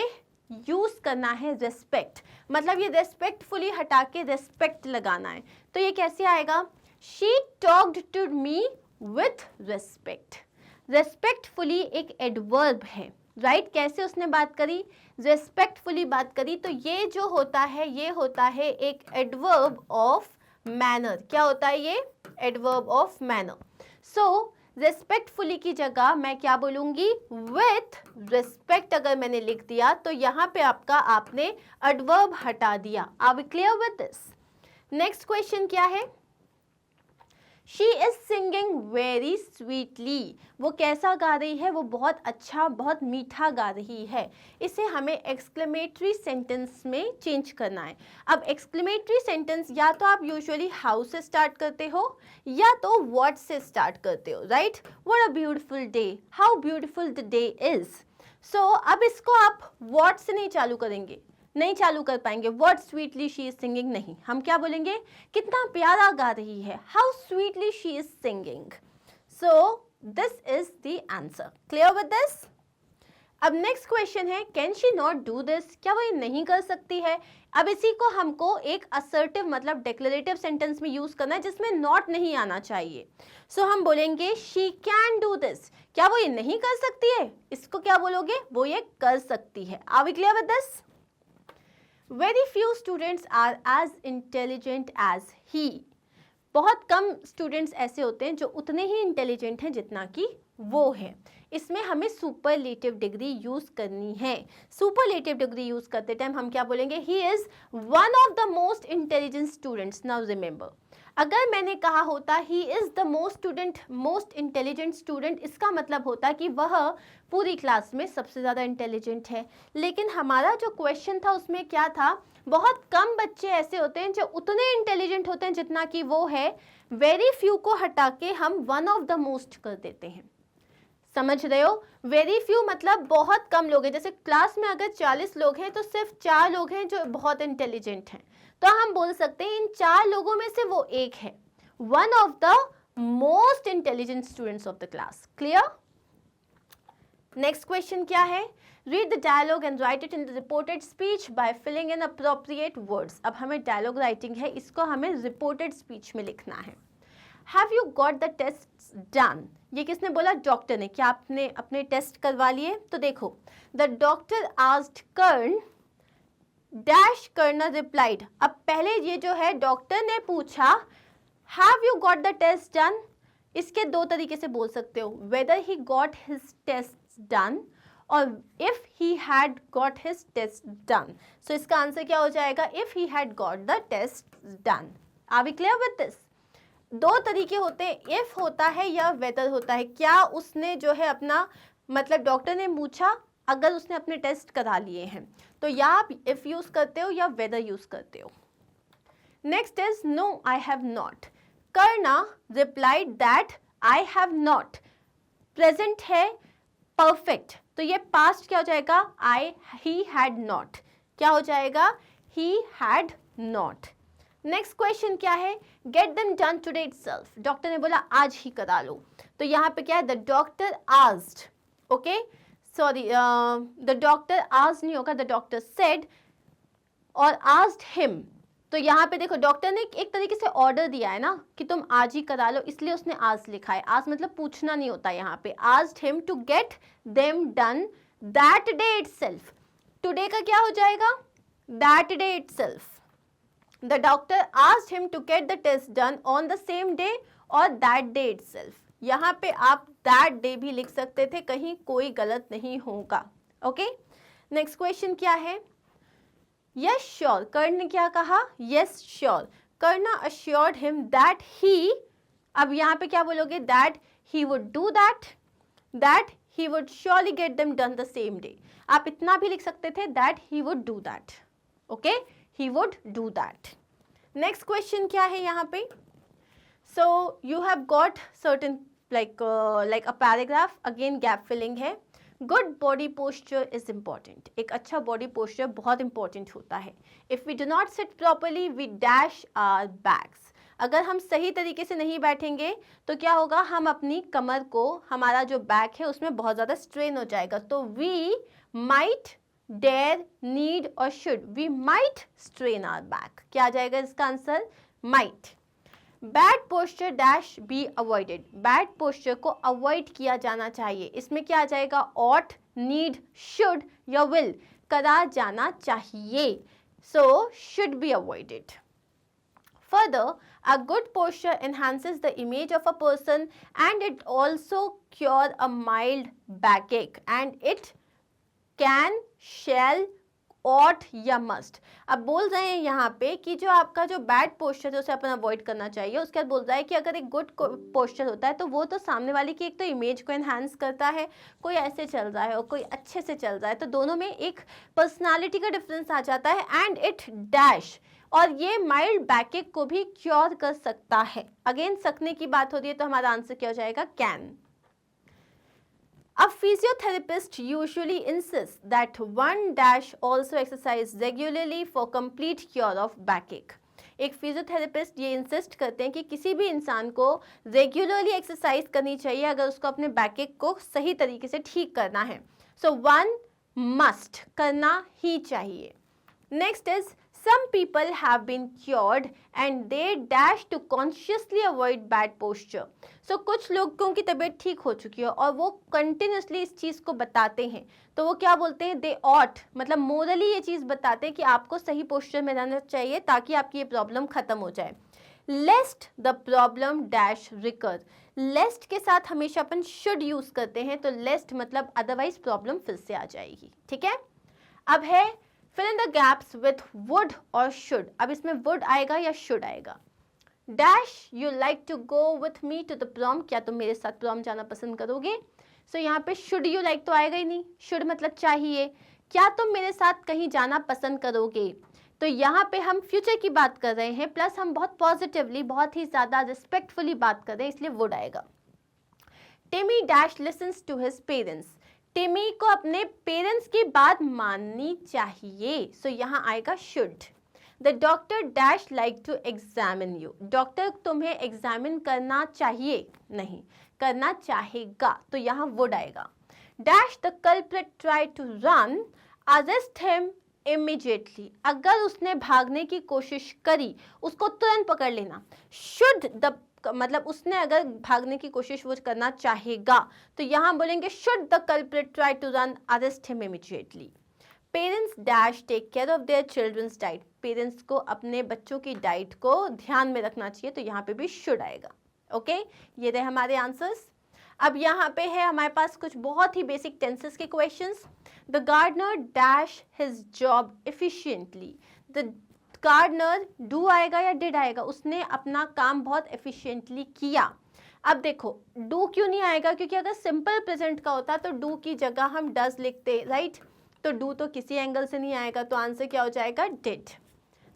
यूज़ करना है रिस्पेक्ट, मतलब ये रिस्पेक्टफुली हटा के रिस्पेक्ट लगाना है. तो ये कैसे आएगा? She talked to me with respect. Respectfully एक एडवर्ब है, राइट? कैसे उसने बात करी? रिस्पेक्टफुली बात करी. तो ये जो होता है, ये होता है एक एडवर्ब ऑफ मैनर. क्या होता है ये? Adverb of manner. So respectfully की जगह मैं क्या बोलूंगी? विथ रिस्पेक्ट अगर मैंने लिख दिया तो यहाँ पे आपने एडवर्ब हटा दिया. Are we clear with this? Next question क्या है? She is singing very sweetly. वो कैसा गा रही है? वो बहुत अच्छा, बहुत मीठा गा रही है. इसे हमें एक्सक्लेमेटरी सेंटेंस में चेंज करना है. अब एक्सक्लेमेटरी सेंटेंस या तो आप यूजुअली हाउ से स्टार्ट करते हो या तो व्हाट से स्टार्ट करते हो, right? What a beautiful day, how beautiful the day is. So अब इसको आप व्हाट से नहीं चालू करेंगे, नहीं चालू कर पाएंगे. What sweetly she is singing नहीं, हम क्या बोलेंगे? कितना प्यारा गा रही है, how sweetly she is singing. So this is the answer. Clear with this? अब नेक्स्ट क्वेश्चन है can she not do this. क्या वो ये नहीं कर सकती है? अब इसी को हमको एक असर्टिव मतलब डिक्लेरेटिव सेंटेंस में यूज करना है जिसमें नॉट नहीं आना चाहिए. सो हम बोलेंगे शी कैन डू दिस. क्या वो ये नहीं कर सकती है? इसको क्या बोलोगे? वो ये कर सकती है. Are we clear with this? Very few students are as intelligent as he. बहुत कम स्टूडेंट्स ऐसे होते हैं जो उतने ही इंटेलिजेंट हैं जितना कि वो है. इसमें हमें सुपरलेटिव डिग्री यूज करनी है. सुपरलेटिव डिग्री यूज करते टाइम हम क्या बोलेंगे? He is one of the most intelligent students. Now remember, अगर मैंने कहा होता he is the most intelligent student, इसका मतलब होता कि वह पूरी क्लास में सबसे ज़्यादा इंटेलिजेंट है. लेकिन हमारा जो क्वेश्चन था उसमें क्या था? बहुत कम बच्चे ऐसे होते हैं जो उतने इंटेलिजेंट होते हैं जितना कि वो है. वेरी फ्यू को हटा के हम वन ऑफ द मोस्ट कर देते हैं. समझ रहे हो? वेरी फ्यू मतलब बहुत कम लोग हैं. जैसे क्लास में अगर 40 लोग हैं तो सिर्फ 4 लोग हैं जो बहुत इंटेलिजेंट हैं. तो हम बोल सकते हैं इन 4 लोगों में से वो एक है, one of the most intelligent students of the class. Clear? Next question क्या है? Read the dialogue and write it in the reported speech by filling in appropriate words. अब हमें डायलॉग राइटिंग है, इसको हमें रिपोर्टेड स्पीच में लिखना है। Have you got the test done, ये किसने बोला? डॉक्टर ने। क्या आपने अपने टेस्ट करवा लिए? तो देखो, the doctor asked Karna dash Karna replied. अब पहले ये जो है डॉक्टर ने पूछा have you got the test done, इसके दो तरीके से बोल सकते हो, whether he got his test done और if he had got his test done. So इसका आंसर क्या हो जाएगा? If he had got the test done. Are we clear with this? दो तरीके होते हैं, इफ होता है या वेदर होता है। क्या उसने जो है अपना, मतलब डॉक्टर ने पूछा अगर उसने अपने टेस्ट करा लिए हैं, तो या आप इफ यूज करते हो या वेदर यूज करते हो। Next is no I have not. Karna replied that I have not. Present है परफेक्ट, तो ये पास्ट क्या हो जाएगा? He had not. क्या हो जाएगा? He had not. Next question क्या है? Get them done today itself. Doctor ने बोला आज ही करा लो, तो यहाँ पे क्या है? The doctor asked, okay sorry, the doctor asked नहीं होगा, द डॉक्टर सेड और आस्क्ड हिम। तो यहाँ पे देखो डॉक्टर ने एक तरीके से ऑर्डर दिया है ना कि तुम आज ही करा लो, इसलिए उसने आज लिखा है। आज मतलब पूछना नहीं होता यहाँ पे। Asked him to get them done that day itself. Today का क्या हो जाएगा? That day itself. The doctor asked him to get the test done on the same day or that day itself. यहाँ पे आप that day भी लिख सकते थे, कहीं कोई गलत नहीं होगा। ओके, नेक्स्ट क्वेश्चन क्या है? Yes sure, कर्ण ने क्या कहा? Yes sure. Karna assured him that he, अब यहाँ पे क्या बोलोगे? That he would do that, that he would surely get them done the same day. आप इतना भी लिख सकते थे, that he would do that. Okay? He would do that. Next question क्या है यहाँ पे? So you have got certain like a paragraph, again gap filling है। Good body posture is important. एक अच्छा body posture बहुत important होता है। If we do not sit properly, we dash our backs. अगर हम सही तरीके से नहीं बैठेंगे तो क्या होगा? हम अपनी कमर को, हमारा जो बैक है उसमें बहुत ज़्यादा स्ट्रेन हो जाएगा। तो we might dare, need और should, we might strain our back. क्या आ जाएगा इसका answer? might. Bad posture dash be avoided. Bad posture को avoid किया जाना चाहिए। इसमें क्या आ जाएगा? ought, need, should या will, करा जाना चाहिए। So should be avoided. Further, a good posture enhances the image of a person and it also cure a mild backache and it can, shall, ought या must। अब बोल रहे हैं यहाँ पे कि जो आपका जो बैड पोस्चर है उसे अपन अवॉइड करना चाहिए। उसके बाद बोल रहा है कि अगर एक गुड पोस्चर होता है तो वो तो सामने वाले की एक तो इमेज को एनहांस करता है, कोई ऐसे चल रहा है और कोई अच्छे से चल रहा है, तो दोनों में एक पर्सनालिटी का डिफरेंस आ जाता है। एंड इट डैश, और ये माइल्ड बैकेक को भी क्योर कर सकता है। अगेन सकने की बात होती है तो हमारा आंसर क्या हो जाएगा? Can. A physiotherapist usually insists that one dash also exercise regularly for complete cure of backache. एक फिजियोथेरेपिस्ट ये इंसिस्ट करते हैं कि किसी भी इंसान को रेगुलरली एक्सरसाइज करनी चाहिए अगर उसको अपने बैकेक को सही तरीके से ठीक करना है। सो वन मस्ट, करना ही चाहिए। Next is some people have been cured and they dash to consciously avoid bad posture. So कुछ लोगों की तबीयत ठीक हो चुकी है और वो कंटिन्यूसली इस चीज़ को बताते हैं, तो वो क्या बोलते हैं? दे ought, मतलब मोरली ये चीज़ बताते हैं कि आपको सही पोस्चर में रहना चाहिए ताकि आपकी ये प्रॉब्लम खत्म हो जाए। लेस्ट द प्रॉब्लम डैश रिकर। लेस्ट के साथ हमेशा अपन शुड यूज करते हैं, तो लेस्ट मतलब अदरवाइज प्रॉब्लम फिर से आ जाएगी। ठीक है, अब है fill in the gaps with would और should। अब इसमें would आएगा या should आएगा? Dash you like to go with me to the prom, क्या तुम मेरे साथ prom जाना पसंद करोगे? So यहाँ पे should you like तो आएगा ही नहीं, should मतलब चाहिए। क्या तुम मेरे साथ कहीं जाना पसंद करोगे? तो यहाँ पे हम फ्यूचर की बात कर रहे हैं, प्लस हम बहुत पॉजिटिवली, बहुत ही ज़्यादा रिस्पेक्टफुली बात कर रहे हैं, इसलिए would आएगा। Timmy dash listens to his parents। टिमी को अपने पेरेंट्स की बात माननी चाहिए, सो यहाँ आएगा should. The doctor dash like to examine you. Doctor तुम्हें एग्जामिन करना चाहिए, नहीं करना चाहेगा, तो यहाँ वुड आएगा। Dash the culprit try to run, arrest him immediately. अगर उसने भागने की कोशिश करी, उसको तुरंत पकड़ लेना। शुड द, मतलब उसने अगर भागने की कोशिश वो करना चाहेगा, तो यहाँ बोलेंगे should the culprit try to run, arrest him immediately. Parents dash take care of their children's diet, parents को अपने बच्चों की डाइट को ध्यान में रखना चाहिए, तो यहाँ पे भी शुड आएगा। ओके, ये रहे हमारे आंसर्स। अब यहाँ पे है हमारे पास कुछ बहुत ही बेसिक टेंसेस के questions. The gardener dash his job efficiently, the gardener do आएगा या डिड आएगा, उसने अपना काम बहुत एफिशिएंटली किया। अब देखो डू क्यों नहीं आएगा, क्योंकि अगर सिंपल प्रेजेंट का होता तो डू की जगह हम डज लिखते, राइट? तो डू तो किसी एंगल से नहीं आएगा, तो आंसर क्या हो जाएगा, did.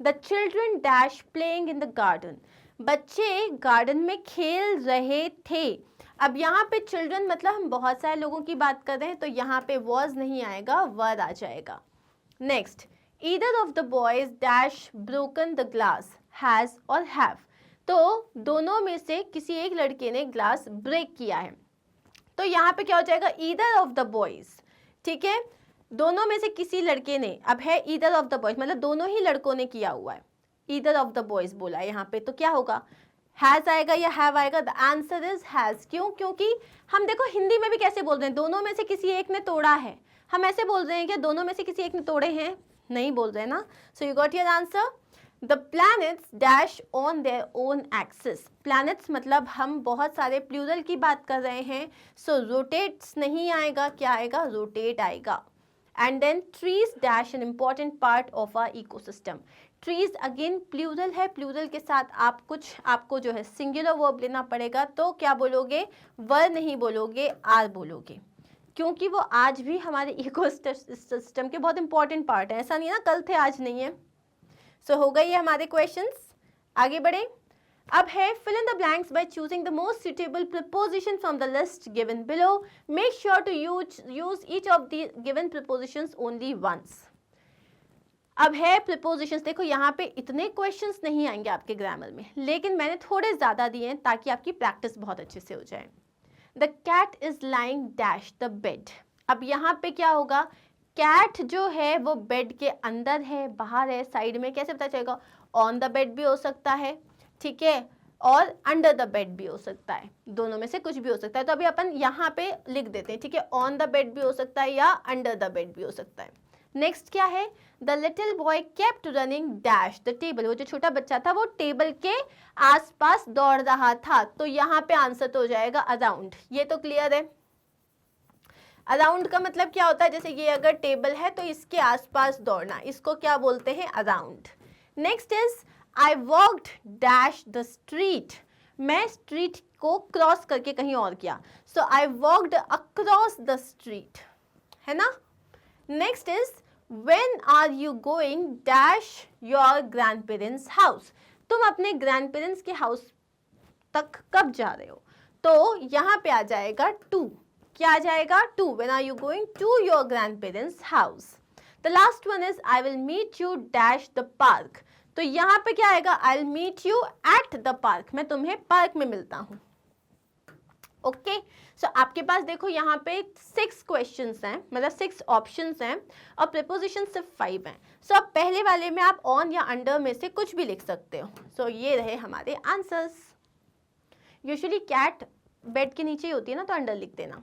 The children dash playing in the garden, बच्चे गार्डन में खेल रहे थे। अब यहाँ पे चिल्ड्रन मतलब हम बहुत सारे लोगों की बात कर रहे हैं, तो यहाँ पे वॉज नहीं आएगा, वर आ जाएगा। Next, either of the boys dash broken the glass, has और हैव, तो दोनों में से किसी एक लड़के ने ग्लास ब्रेक किया है, तो यहाँ पे क्या हो जाएगा, ईदर ऑफ द बॉयज। ठीक है, दोनों में से किसी लड़के ने, अब है ईदर ऑफ द बॉयज मतलब दोनों ही लड़कों ने किया हुआ है, ईदर ऑफ द बॉयज बोला है यहाँ पे, तो क्या होगा, हैज आएगा या हैव आएगा? The answer is has. क्यों? क्योंकि हम देखो हिंदी में भी कैसे बोल रहे हैं, दोनों में से किसी एक ने तोड़ा है, हम ऐसे बोल रहे हैं कि दोनों में से किसी एक ने तोड़े हैं, नहीं बोल रहे ना। So you got your answer. The planets dash on their own axis, planets मतलब हम बहुत सारे प्लूरल की बात कर रहे हैं, सो रोटेट्स नहीं आएगा, क्या आएगा, रोटेट आएगा। And then trees dash an important part of our ecosystem, trees again plural है, प्लूरल के साथ आपको जो है सिंगुलर वर्ब लेना पड़ेगा, तो क्या बोलोगे, वर नहीं बोलोगे, आर बोलोगे, क्योंकि वो आज भी हमारे इकोसिस्टम के बहुत इंपॉर्टेंट पार्ट है, ऐसा नहीं है ना कल थे आज नहीं है। सो हो गई है हमारे क्वेश्चंस, आगे बढ़े। अब है fill in the blanks by choosing the most suitable preposition from the list given below. Make sure to use each of the given prepositions only once. अब है prepositions, देखो यहाँ पे इतने questions नहीं आएंगे आपके ग्रामर में, लेकिन मैंने थोड़े ज़्यादा दिए हैं ताकि आपकी प्रैक्टिस बहुत अच्छे से हो जाए। The cat is lying dash the bed. अब यहाँ पे क्या होगा, कैट जो है वो बेड के अंदर है, बाहर है, साइड में, कैसे पता चलेगा, ऑन द बेड भी हो सकता है, ठीक है, और अंडर द बेड भी हो सकता है, दोनों में से कुछ भी हो सकता है। तो अभी अपन यहाँ पे लिख देते हैं, ठीक है, ऑन द बेड भी हो सकता है या अंडर द बेड भी हो सकता है। नेक्स्ट क्या है, the little boy kept running dash the table, वो जो छोटा बच्चा था वो टेबल के आसपास दौड़ रहा था, तो यहाँ पे आंसर तो हो जाएगा अराउंड। ये तो क्लियर है। अराउंड का मतलब क्या होता है, जैसे ये अगर टेबल है तो इसके आसपास दौड़ना, इसको क्या बोलते हैं, around. Next is I walked dash the street, मैं स्ट्रीट को क्रॉस करके कहीं और किया, so I walked across the street, है ना। Next is when are you going dash your grandparents house, तुम अपने ग्रैंडपेरेंट्स के हाउस तक कब जा रहे हो, तो यहाँ पे आ जाएगा टू, क्या आ जाएगा, to, when are you going to your grandparents house. The last one is I will meet you dash the park, तो यहाँ पे क्या आएगा, I'll meet you at the park, मैं तुम्हें पार्क में मिलता हूँ। ओके, सो आपके पास देखो यहाँ पे 6 क्वेश्चंस हैं, मतलब 6 ऑप्शंस हैं, और प्रीपोजिशन सिर्फ 5 हैं। सो अब पहले वाले में आप ऑन या अंडर में से कुछ भी लिख सकते हो। सो ये रहे हमारे आंसर्स। यूजुअली कैट बेड के नीचे ही होती है ना, तो अंडर लिख देना।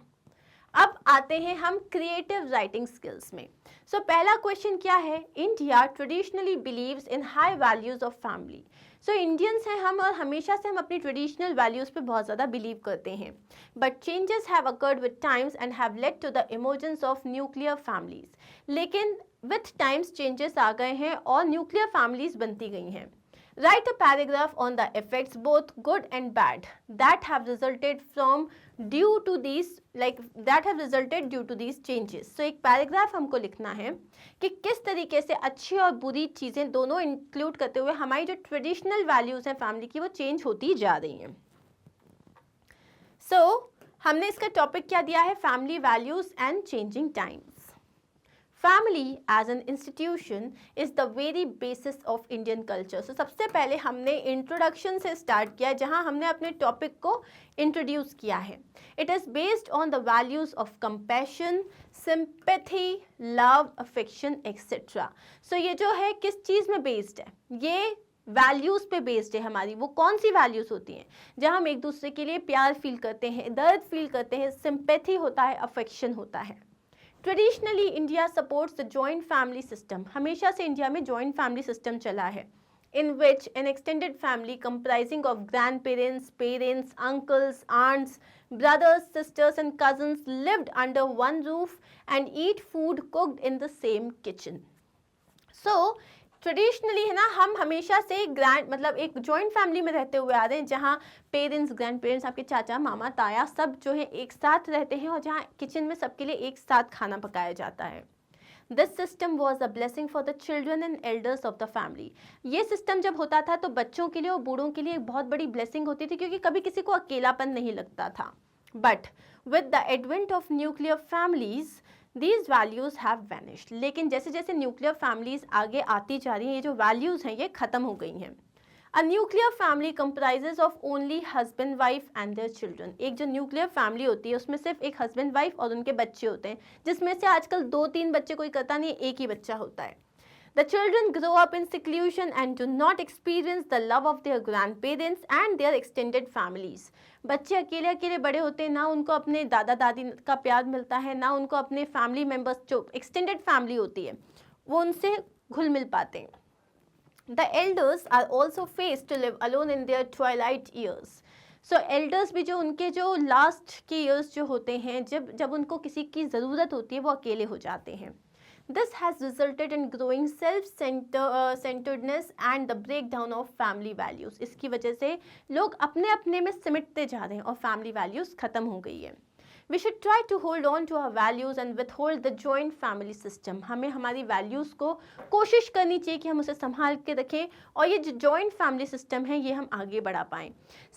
अब आते हैं हम क्रिएटिव राइटिंग स्किल्स में। सो पहला क्वेश्चन क्या है, India traditionally believes in high values of family. So Indians हैं हम, और हमेशा से हम अपनी ट्रेडिशनल वैल्यूज पे बहुत ज़्यादा बिलीव करते हैं, but changes have occurred with times and have led to the emergence of nuclear families. लेकिन विथ टाइम्स चेंजेस आ गए हैं और न्यूक्लियर फैमिलीज बनती गई हैं। Write a paragraph on the effects, both good and bad, that have resulted due to these changes. So एक paragraph हमको लिखना है कि किस तरीके से अच्छी और बुरी चीज़ें दोनों इंक्लूड करते हुए हमारी जो ट्रेडिशनल वैल्यूज़ हैं फैमिली की, वो चेंज होती जा रही हैं। हमने इसका टॉपिक क्या दिया है, family values and changing times. Family as an institution is the very basis of Indian culture. So सबसे पहले हमने इंट्रोडक्शन से स्टार्ट किया, जहां हमने अपने टॉपिक को इंट्रोड्यूस किया है। It is based on the values of compassion, sympathy, love, affection etcetera. So ये जो है किस चीज़ में बेस्ड है, ये वैल्यूज़ पे बेस्ड है हमारी। वो कौन सी वैल्यूज़ होती हैं? जहाँ हम एक दूसरे के लिए प्यार फील करते हैं, दर्द फील करते हैं, सिंपैथी होता है, अफेक्शन होता है। Traditionally India supports the joint family system. हमेशा से इंडिया में जॉइंट फैमिली सिस्टम चला है, in which an extended family comprising of grandparents, parents, uncles, aunts, brothers, sisters and cousins lived under one roof and eat food cooked in the same kitchen. So traditionally है ना, हम हमेशा से मतलब एक joint family में रहते हुए आ रहे हैं, जहाँ पेरेंट्स, ग्रैंड पेरेंट्स, आपके चाचा, मामा, ताया सब जो है एक साथ रहते हैं और जहाँ किचन में सबके लिए एक साथ खाना पकाया जाता है। This system was a blessing for the children and elders of the family. ये सिस्टम जब होता था तो बच्चों के लिए और बूढ़ों के लिए एक बहुत बड़ी ब्लेसिंग होती थी, क्योंकि कभी किसी को अकेलापन नहीं लगता था। But with the advent of nuclear families these values have vanished. लेकिन जैसे जैसे न्यूक्लियर फैमिलीज आगे आती जा रही हैं, ये जो वैल्यूज हैं ये खत्म हो गई हैं। A nuclear family comprises of only husband, wife and their children. एक जो न्यूक्लियर फैमिली होती है उसमें सिर्फ एक हस्बैंड, वाइफ और उनके बच्चे होते हैं, जिसमें से आजकल 2-3 बच्चे कोई करता नहीं, एक ही बच्चा होता है। The children grow up in seclusion and do not experience the love of their grandparents and their extended families. बच्चे अकेले अकेले बड़े होते हैं, ना उनको अपने दादा दादी का प्यार मिलता है, ना उनको अपने फैमिली मेम्बर्स जो एक्सटेंडेड फैमिली होती है वो उनसे घुल मिल पाते हैं। The elders are also faced to live alone in their twilight years. So elders भी जो उनके जो लास्ट के ईयर्स जो होते हैं, जब उनको किसी की ज़रूरत होती है वो अकेले हो जाते हैं। This has resulted in growing self-centeredness and the breakdown of family values. इसकी वजह से लोग अपने अपने में सिमटते जा रहे हैं और family values खत्म हो गई है। We should try to hold on to our values and withhold the joint family system. हमें हमारी values को कोशिश करनी चाहिए कि हम उसे संभाल के रखें और ये जो joint family system है ये हम आगे बढ़ा पाएँ।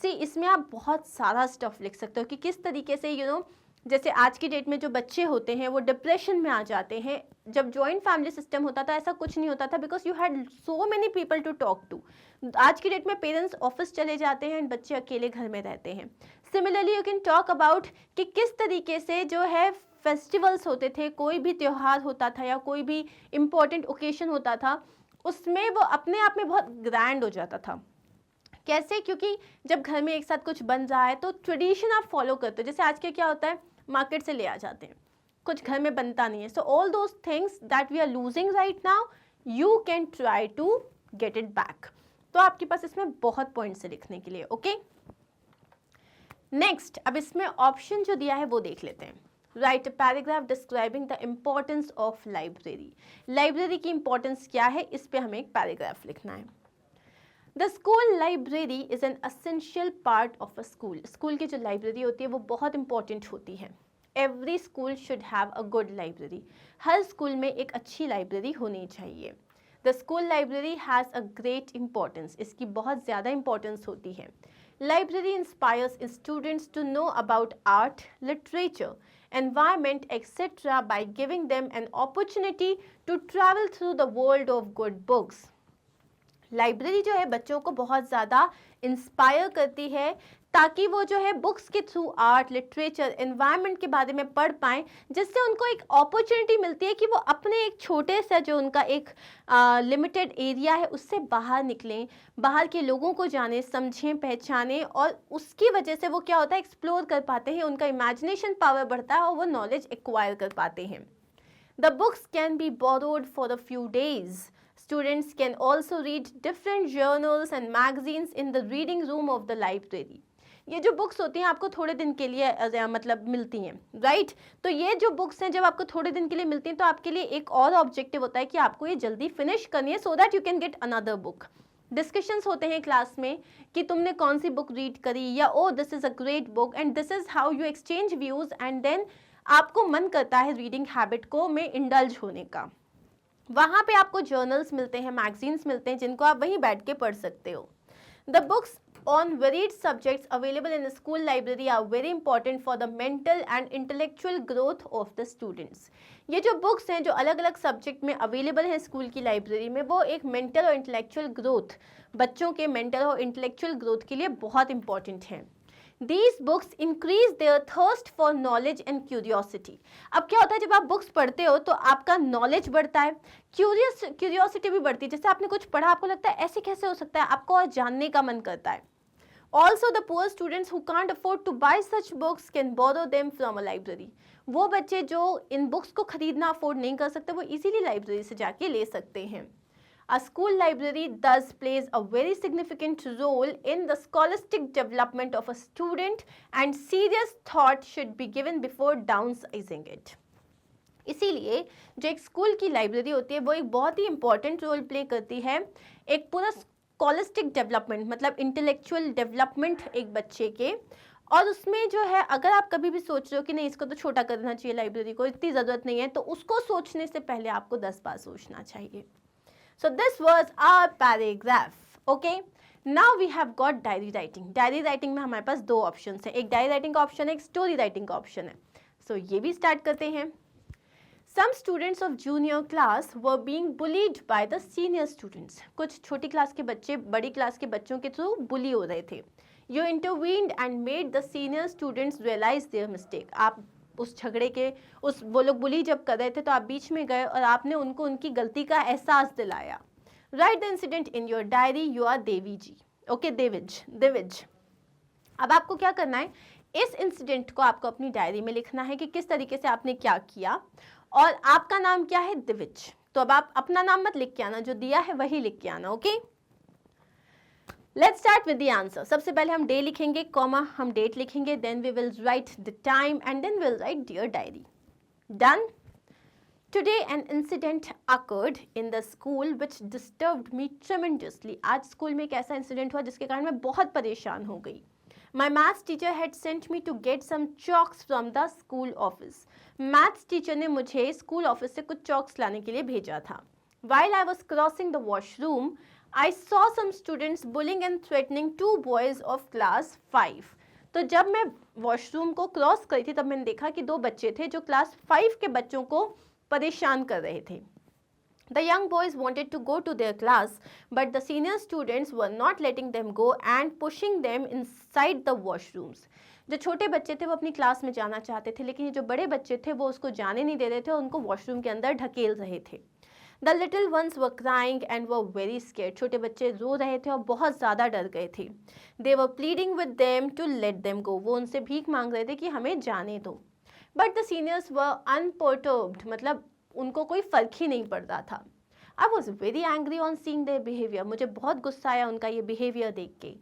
See, इसमें आप बहुत सारा stuff लिख सकते हो कि किस तरीके से जैसे आज की डेट में जो बच्चे होते हैं वो डिप्रेशन में आ जाते हैं। जब जॉइंट फैमिली सिस्टम होता था ऐसा कुछ नहीं होता था, because you had so many people to talk to. आज की डेट में पेरेंट्स ऑफिस चले जाते हैं एंड बच्चे अकेले घर में रहते हैं। Similarly you can talk about कि किस तरीके से जो है फेस्टिवल्स होते थे, कोई भी त्यौहार होता था या कोई भी इम्पोर्टेंट ओकेशन होता था, उसमें वो अपने आप में बहुत ग्रैंड हो जाता था। कैसे? क्योंकि जब घर में एक साथ कुछ बन रहा है तो ट्रेडिशन आप फॉलो करते हो। जैसे आज के क्या होता है, मार्केट से ले आ जाते हैं, कुछ घर में बनता नहीं है। So all those things that we are losing right now, you can try to get it back. तो आपके पास इसमें बहुत पॉइंट्स है लिखने के लिए। ओके, नेक्स्ट, अब इसमें ऑप्शन जो दिया है वो देख लेते हैं। Right a paragraph describing the importance of library. Library की इंपॉर्टेंस क्या है, इस पे हमें एक पैराग्राफ लिखना है। The school library is an essential part of a school. School की जो लाइब्रेरी होती है वो बहुत इंपॉर्टेंट होती है। Every school should have a good library. हर स्कूल में एक अच्छी लाइब्रेरी होनी चाहिए। The school library has a great importance. इसकी बहुत ज़्यादा इंपॉर्टेंस होती है। Library inspires students to know about art, literature, environment, etc. by giving them an opportunity to travel through the world of good books. Library जो है बच्चों को बहुत ज़्यादा इंस्पायर करती है ताकि वो जो है बुक्स के थ्रू आर्ट, लिटरेचर, एनवायरनमेंट के बारे में पढ़ पाएँ, जिससे उनको एक अपॉर्चुनिटी मिलती है कि वो अपने एक छोटे सा जो उनका एक लिमिटेड एरिया है उससे बाहर निकलें, बाहर के लोगों को जानें, समझें, पहचानें, और उसकी वजह से वो क्या होता है, एक्सप्लोर कर पाते हैं, उनका इमेजिनेशन पावर बढ़ता है और वो नॉलेज एक्वायर कर पाते हैं। The books can be borrowed for a few days. Students can also read different journals and magazines in the reading room of the library. ये जो बुक्स होती हैं आपको थोड़े दिन के लिए मतलब मिलती हैं, राइट? तो ये जो बुक्स हैं जब आपको थोड़े दिन के लिए मिलती हैं तो आपके लिए एक और ऑब्जेक्टिव होता है कि आपको ये जल्दी फिनिश करनी है so that you can get another book. Discussions होते हैं क्लास में कि तुमने कौन सी बुक रीड करी, या oh this is a great book, and this is how you exchange views, and then आपको मन करता है रीडिंग हैबिट को में इंडल्ज होने का। वहाँ पे आपको जर्नल्स मिलते हैं, मैगजीन्स मिलते हैं, जिनको आप वहीं बैठ के पढ़ सकते हो। The books on varied subjects available in the school library are very important for the mental and intellectual growth of the students. ये जो बुक्स हैं जो अलग अलग सब्जेक्ट में अवेलेबल हैं स्कूल की लाइब्रेरी में, वो एक मेंटल और इंटेलेक्चुअल ग्रोथ, बच्चों के मेंटल और इंटेलेक्चुअल ग्रोथ के लिए बहुत इंपॉर्टेंट हैं. These books increase their thirst for knowledge and curiosity. अब क्या होता है जब आप बुक्स पढ़ते हो तो आपका नॉलेज बढ़ता है, क्यूरियोसिटी भी बढ़ती है. जैसे आपने कुछ पढ़ा, आपको लगता है ऐसे कैसे हो सकता है, आपको और जानने का मन करता है. Also, the poor students who can't afford to buy such books can borrow them from a library. वो बच्चे जो इन बुक्स को खरीदना अफोर्ड नहीं कर सकते, वो इजीली लाइब्रेरी से जाके ले सकते हैं. A school library thus plays a very significant role in the scholastic development of a student, and serious thought should be given before downsizing it. इसीलिए जो एक स्कूल की लाइब्रेरी होती है वो एक बहुत ही इंपॉर्टेंट रोल प्ले करती है एक पूरा स्कॉलिस्टिक डेवलपमेंट, मतलब इंटेलेक्चुअल डेवलपमेंट एक बच्चे के. और उसमें जो है, अगर आप कभी भी सोच रहे हो कि नहीं इसको तो छोटा करना चाहिए, लाइब्रेरी को इतनी ज़रूरत नहीं है, तो उसको सोचने से पहले आपको 10 बार सोचना चाहिए. So this was our paragraph. Okay. Now we have got diary writing. Diary writing में हमारे पास दो options हैं. एक diary writing का option है, एक story writing का option है. So ये भी start करते हैं. Some students of junior class were being bullied by the senior students. कुछ छोटी क्लास के बच्चे बड़ी क्लास के बच्चों के थ्रू बुली हो रहे थे. You intervened and made the senior students realize their mistake. आप उस झगड़े के वो लोग बुली जब कर रहे थे तो आप बीच में गए और आपने उनको उनकी गलती का एहसास दिलाया. Write the incident in your diary. You are Devi ji. Okay, Divij. अब आपको क्या करना है, इस इंसिडेंट को आपको अपनी डायरी में लिखना है कि किस तरीके से आपने क्या किया, और आपका नाम क्या है, दिविज. तो अब आप अपना नाम मत लिख के आना, जो दिया है वही लिख के आना. Okay, let's start with the answer. सबसे पहले हम डे लिखेंगे, कॉमा हम डेट लिखेंगे, then we will write the time and then will write dear diary. Done. Today an incident occurred in the school which disturbed me tremendously. आज school में एक ऐसा इंसिडेंट हुआ जिसके कारण मैं बहुत परेशान हो गई. My maths teacher had sent me to get some chalks from the school office. Maths teacher ने मुझे स्कूल ऑफिस से कुछ चॉक्स लाने के लिए भेजा था. While I was crossing the washroom, I saw some students bullying and threatening two boys of class 5. तो जब मैं वॉशरूम को क्रॉस करी थी तब मैंने देखा कि दो बच्चे थे जो क्लास 5 के बच्चों को परेशान कर रहे थे. The young boys wanted to go to their class, but the senior students were not letting them go and pushing them inside the washrooms. जो छोटे बच्चे थे वो अपनी क्लास में जाना चाहते थे, लेकिन ये जो बड़े बच्चे थे वो उसको जाने नहीं दे रहे थे और उनको वॉशरूम के अंदर ढकेल रहे थे. The little ones were crying and were very scared. छोटे बच्चे रो रहे थे और बहुत ज़्यादा डर गए थे. They were pleading with them to let them go. वो उनसे भीख मांग रहे थे कि हमें जाने दो. But the seniors were unperturbed, मतलब उनको कोई फर्क ही नहीं पड़ रहा था. I was very angry on seeing their behavior. मुझे बहुत गुस्सा आया उनका ये behavior देख के.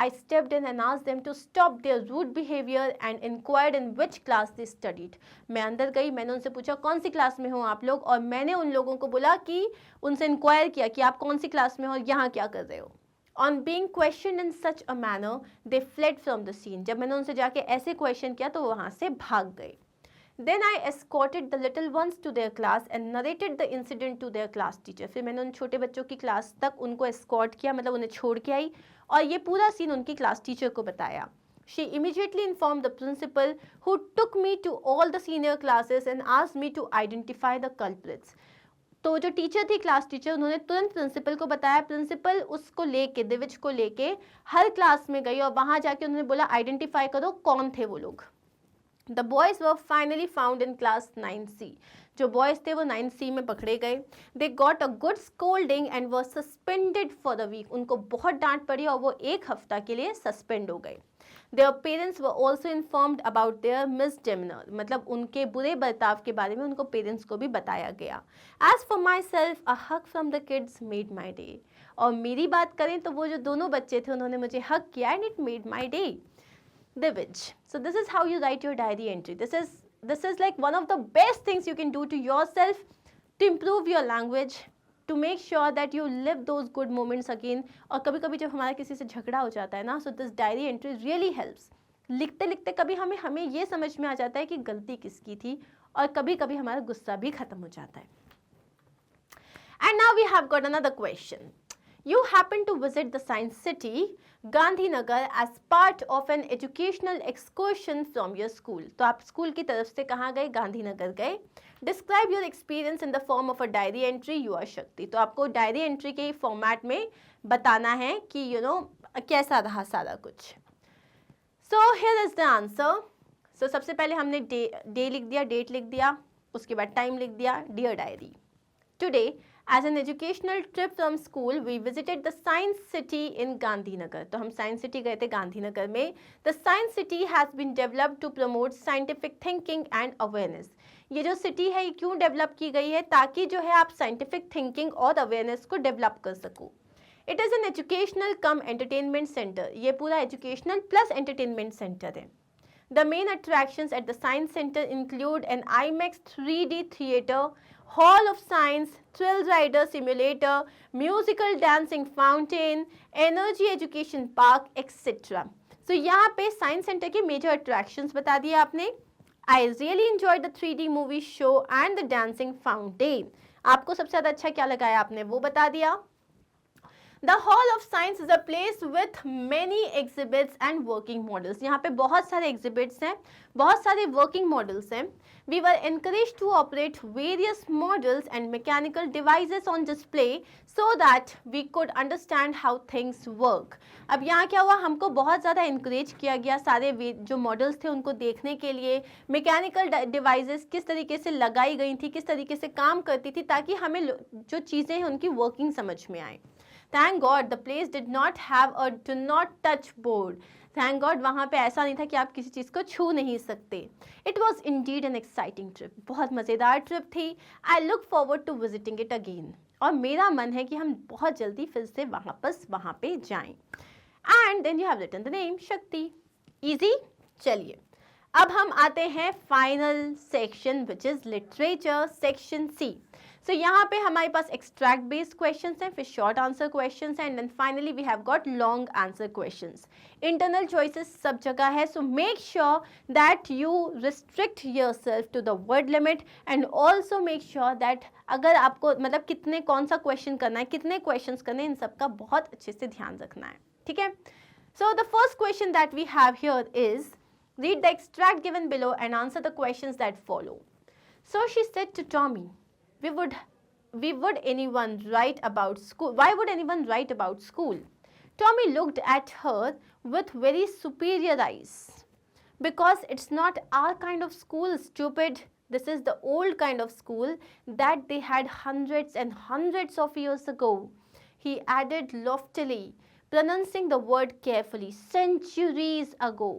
I stepped in and asked them to stop their rude behavior and inquired in which class they studied. मैं अंदर गई, मैंने उनसे पूछा कौन सी क्लास में हो आप लोग, और मैंने उन लोगों को बोला कि उनसे इंक्वायर किया कि आप कौन सी क्लास में हो और यहाँ क्या कर रहे हो. On being questioned in such a manner, they fled from the scene. जब मैंने उनसे जाके ऐसे क्वेश्चन किया तो वो वहाँ से भाग गए. Then I escorted the little ones to their class and narrated the incident to their class teacher. फिर मैंने उन छोटे बच्चों की क्लास तक उनको escort किया, मतलब उन्हें छोड़ के आई और ये पूरा सीन उनकी क्लास टीचर को बताया. She immediately informed the principal, who took me to all the senior classes and asked me to identify the culprits. तो जो टीचर थी क्लास टीचर, उन्होंने तुरंत प्रिंसिपल को बताया. प्रिंसिपल उसको लेके, दिविज को लेके हर क्लास में गई और वहाँ जाके उन्होंने बोला आइडेंटिफाई करो कौन थे वो लोग. The boys were finally found in class 9C. जो बॉयज़ थे वो 9C में पकड़े गए. They got a good scolding and were suspended for the week. उनको बहुत डांट पड़ी और वो एक हफ्ता के लिए सस्पेंड हो गए. Their parents were also informed about their misdemeanor. मतलब उनके बुरे बर्ताव के बारे में उनको पेरेंट्स को भी बताया गया. As for myself, a hug from the kids made my day. और मेरी बात करें तो वो जो दोनों बच्चे थे उन्होंने मुझे हग किया and it made my day. Divij. So this is how you write your diary entry. This is like one of the best things you can do to yourself to improve your language, to make sure that you live those good moments again. और कभी कभी जब हमारा किसी से झगड़ा हो जाता है ना, so this diary entry really helps. लिखते लिखते कभी हमें ये समझ में आ जाता है कि गलती किसकी थी, और कभी कभी हमारा गुस्सा भी खत्म हो जाता है. And now we have got another question. You happen to visit the Science City, Gandhinagar as part of an educational excursion from your school. तो आप स्कूल की तरफ से कहाँ गए? गांधीनगर गए. Describe your experience in the form of a diary entry. You are शक्ति. तो आपको डायरी एंट्री के फॉर्मेट में बताना है कि कैसा रहा सारा कुछ. So here is the answer. So सबसे पहले हमने डे लिख दिया, डेट लिख दिया, उसके बाद टाइम लिख दिया. Dear diary, today as an educational trip from school, we visited the Science City in Gandhinagar. तो हम Science City गए थे गांधीनगर में. The Science City has been developed to promote scientific thinking and awareness. ये जो city है ये क्यों डेवलप की गई है? ताकि जो है आप साइंटिफिक थिंकिंग और अवेयरनेस को डेवलप कर सको. It is an educational come entertainment centre. ये पूरा एजुकेशनल प्लस एंटरटेनमेंट सेंटर है. The main attractions at the Science Center include an IMAX 3D theater, Hall of Science, thrill rider simulator, musical dancing fountain, energy education park, etc. So यहाँ पे Science Center के major attractions बता दिए आपने. I really enjoyed the 3D movie show and the dancing fountain. आपको सबसे ज़्यादा अच्छा क्या लगा है आपने वो बता दिया. The Hall of Science is a place with many exhibits and working models. यहाँ पे बहुत सारे exhibits हैं, बहुत सारे working models हैं. We were encouraged to operate various models and mechanical devices on display so that we could understand how things work. अब यहाँ क्या हुआ, हमको बहुत ज़्यादा encourage किया गया सारे जो models थे उनको देखने के लिए. Mechanical devices किस तरीके से लगाई गई थी, किस तरीके से काम करती थी, ताकि हमें जो चीज़ें हैं उनकी working समझ में आए. Thank God the place did not have a do not touch board. Thank God वहाँ पे ऐसा नहीं था कि आप किसी चीज़ को छू नहीं सकते. It was indeed an exciting trip. बहुत मज़ेदार ट्रिप थी. I look forward to visiting it again. और मेरा मन है कि हम बहुत जल्दी फिर से वापस वहाँ पे जाएं. And then you have written the name शक्ति. Easy? चलिए अब हम आते हैं final section which is literature section C. So यहाँ पे हमारे पास एक्सट्रैक्ट बेस्ड क्वेश्चंस हैं, फिर शॉर्ट आंसर क्वेश्चंस हैं, and then finally we have got long answer questions. Internal choices सब जगह है. So make sure that you restrict yourself to the word limit and also make sure that अगर आपको मतलब कितने कौन सा क्वेश्चन करना है, कितने क्वेश्चंस करने हैं, इन सब का बहुत अच्छे से ध्यान रखना है. ठीक है. So the first question that we have here is read the extract given below and answer the questions that follow. So she said to Tommy, we would anyone write about school? Why would anyone write about school? Tommy looked at her with very superior eyes. Because it's not our kind of school, stupid. This is the old kind of school that they had hundreds and hundreds of years ago. He added loftily, pronouncing the word carefully, centuries ago.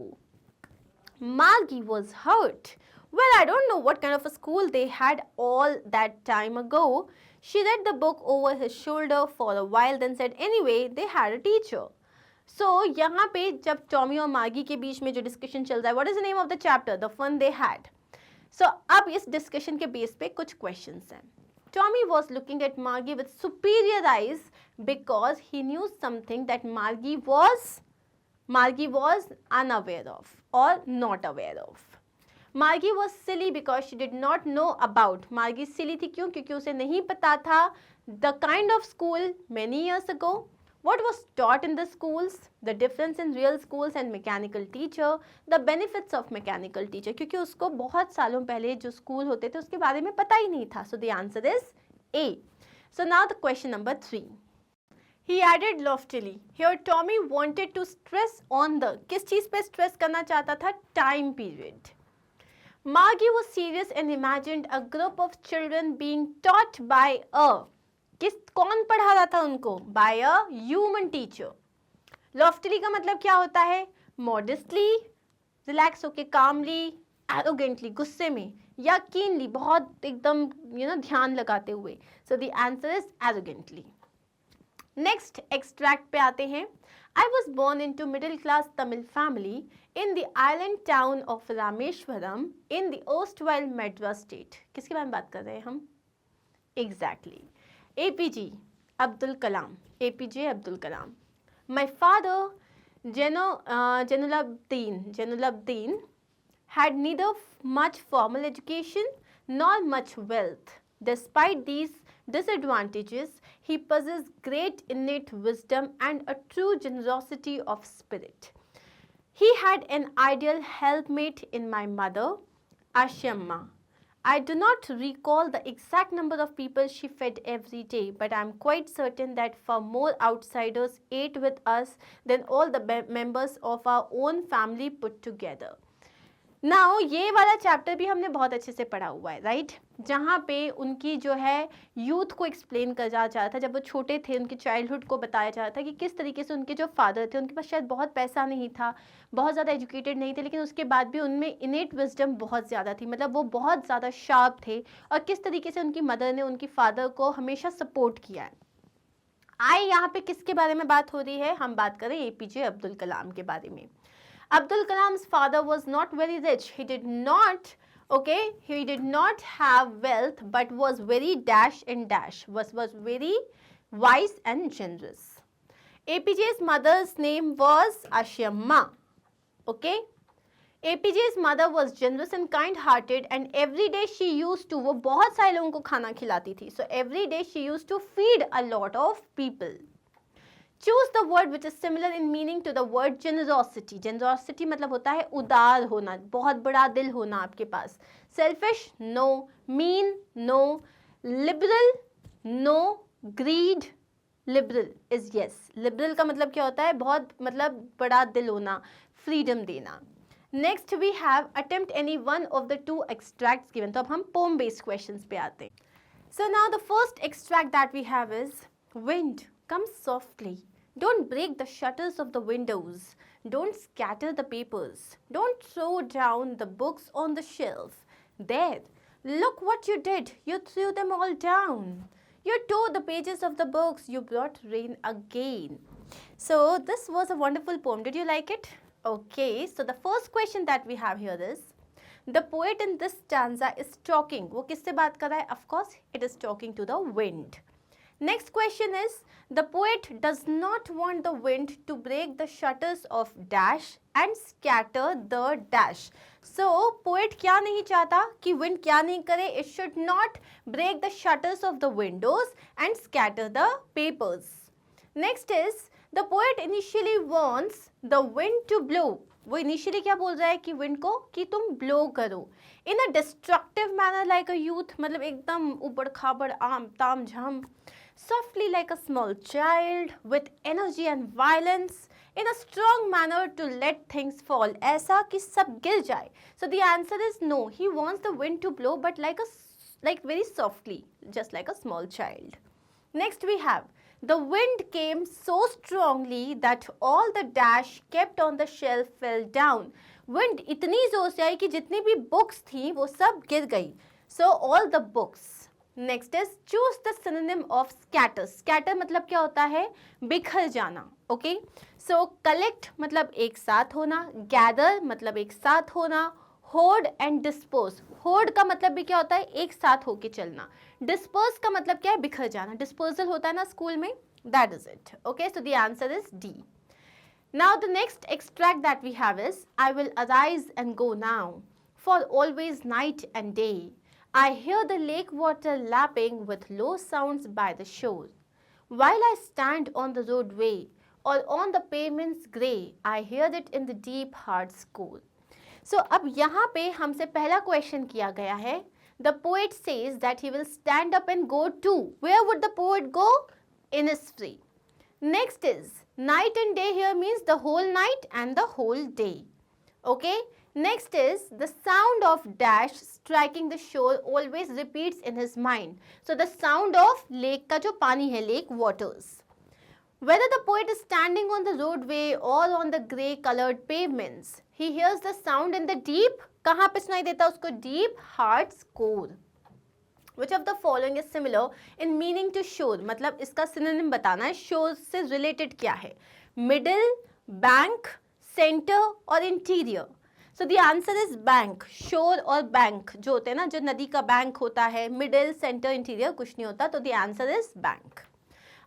Margie was hurt. Well, I don't know what kind of a school they had all that time ago. She read the book over his shoulder for a while, then said, anyway, they had a teacher. So, यहाँ पे जब Tommy और मार्गी के बीच में जो discussion चल रहा है, what is the name of the chapter? The fun they had. So, अब इस डिस्कशन के बेस पे कुछ क्वेश्चंस हैं. Tommy was looking at Margie with superior eyes because he knew something that Margie was unaware of or not aware of. Margie was silly because she did not know about. Margie silly थी क्यों? क्योंकि उसे नहीं पता था the kind of school many years ago. What was taught in the schools? The difference in real schools and mechanical teacher. The benefits of mechanical teacher. क्योंकि उसको बहुत सालों पहले जो स्कूल होते थे उसके बारे में पता ही नहीं था. So the answer is A. So now the question number 3. He added loftily. Here Tommy wanted to stress on the किस चीज़ पे stress करना चाहता था? Time period. Margie was serious and imagined a group of children being taught by a कौन पढ़ा रहा था उनको? By a human teacher. Loftily का मतलब क्या होता है? Modestly, relax होके, calmly, arrogantly गुस्से में, या keenly बहुत एकदम ध्यान लगाते हुए. So the answer is arrogantly. Next extract पे आते हैं. I was born into middle class Tamil family in the island town of Rameshwaram in the erstwhile Madras state. किसके बारे में बात कर रहे हैं हम? Exactly. APJ Abdul Kalam. APJ Abdul Kalam. My father Jainulabdin had neither much formal education nor much wealth. Despite these disadvantages, He possesses great innate wisdom and a true generosity of spirit. He had an ideal helpmate in my mother, Ashyamma. I do not recall the exact number of people she fed every day, but I am quite certain that far more outsiders ate with us than all the members of our own family put together. Now ये वाला chapter भी हमने बहुत अच्छे से पढ़ा हुआ है, राइट? जहाँ पे उनकी जो है यूथ को एक्सप्लेन करा जा रहा था, जब वो छोटे थे उनकी चाइल्डहुड को बताया जा रहा था कि किस तरीके से उनके जो फादर थे, उनके पास शायद बहुत पैसा नहीं था, बहुत ज़्यादा एजुकेटेड नहीं थे, लेकिन उसके बाद भी उनमें इनेट विजडम बहुत ज़्यादा थी, मतलब वो बहुत ज़्यादा शार्प थे, और किस तरीके से उनकी मदर ने उनकी फादर को हमेशा सपोर्ट किया है. आई यहाँ पे किसके बारे में बात हो रही है? हम बात करें APJ अब्दुल कलाम के बारे में. Abdul Kalam's father was not very rich. He did not have wealth, but was very dash and dash, was very wise and generous. APJ's mother's name was Ashyamma. Okay. APJ's mother was generous and kind-hearted, and every day she used to, वो बहुत सारे लोगों को खाना खिलाती थी. So every day she used to feed a lot of people. Choose the word which is similar in meaning to the word generosity. Generosity मतलब होता है उदार होना, बहुत बड़ा दिल होना आपके पास. Selfish, no. Mean, no. Liberal, no. Greed, liberal is yes. Liberal का मतलब क्या होता है? बहुत मतलब बड़ा दिल होना, freedom देना. Next we have attempt any one of the two extracts given. तो अब हम poem based questions पे आते हैं. So now the first extract that we have is wind, come softly. Don't break the shutters of the windows. Don't scatter the papers. Don't throw down the books on the shelf. There, look what you did. You threw them all down. You tore the pages of the books. You brought rain again. So this was a wonderful poem. Did you like it? Okay, so the first question that we have here is, the poet in this stanza is talking. वो किससे बात कर रहा है? Of course, it is talking to the wind. Next question is, the poet does not want the wind to break the shutters of dash and scatter the dash. So, poet क्या नहीं चाहता कि wind क्या नहीं करे? It should not break the shutters of the windows and scatter the papers. Next is, the poet initially wants the wind to blow. वो initially क्या बोल रहा है कि wind को कि तुम blow करो in a destructive manner like a youth, मतलब एकदम उबड़ खाबड़ आम ताम झाम, softly like a small child, with energy and violence, in a strong manner to let things fall, ऐसा कि सब गिर जाए. So the answer is no. He wants the wind to blow, but like very softly, just like a small child. Next we have, the wind came so strongly that all the dash kept on the shelf fell down. Wind इतनी जोर से आई कि जितनी भी books थी वो सब गिर गई. So all the books. Next is, choose the synonym of scatter. Scatter मतलब क्या होता है? बिखर जाना. Okay. So collect मतलब एक साथ होना, gather मतलब एक साथ होना, hoard and dispose. Hoard का मतलब भी क्या होता है? एक साथ होके चलना. Disperse का मतलब क्या है? बिखर जाना. Dispersal होता है ना स्कूल में? That is it. Okay. So the answer is D. Now the next extract that we have is, I will arise and go now, for always night and day. I hear the lake water lapping with low sounds by the shore. While I stand on the roadway or on the pavement's grey, I hear it in the deep hard score. So अब यहाँ पे हमसे पहला question किया गया है. The poet says that he will stand up and go to. Where would the poet go? Innisfree. Next is, night and day here means the whole night and the whole day. Okay. Next is, the sound of dash striking the shore always repeats in his mind. So the sound of lake का जो पानी है, lake waters. Whether the poet is standing on the roadway or on the grey colored pavements, he hears the sound in the deep. कहाँ पे सुनाई देता है उसको? Deep hard score. Which of the following is similar in meaning to shore? मतलब इसका synonym बताना है. Shore से related क्या है? Middle, bank, center और interior. So the answer is bank. Shore और bank जो होते हैं ना, जो नदी का बैंक होता है, middle, center, interior कुछ नहीं होता, तो the answer is bank.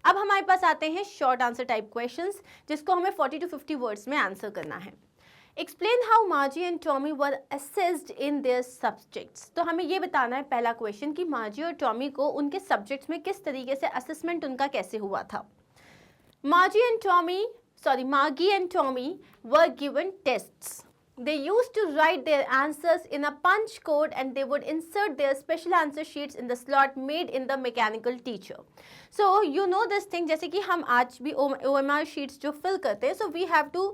अब हमारे पास आते हैं short answer type questions जिसको हमें 40 to 50 words में आंसर करना है. Explain how मार्जी and Tommy were assessed in their subjects. तो हमें ये बताना है पहला क्वेश्चन कि मार्जी और टॉमी को उनके सब्जेक्ट्स में किस तरीके से असेसमेंट उनका कैसे हुआ था। मार्जी and Tommy Margie and Tommy were given tests. They used to write their answers in a punch code and they would insert their special answer sheets in the slot made in the mechanical teacher. So you know this thing, जैसे कि हम आज भी OMR sheets जो fill करते हैं, so we have to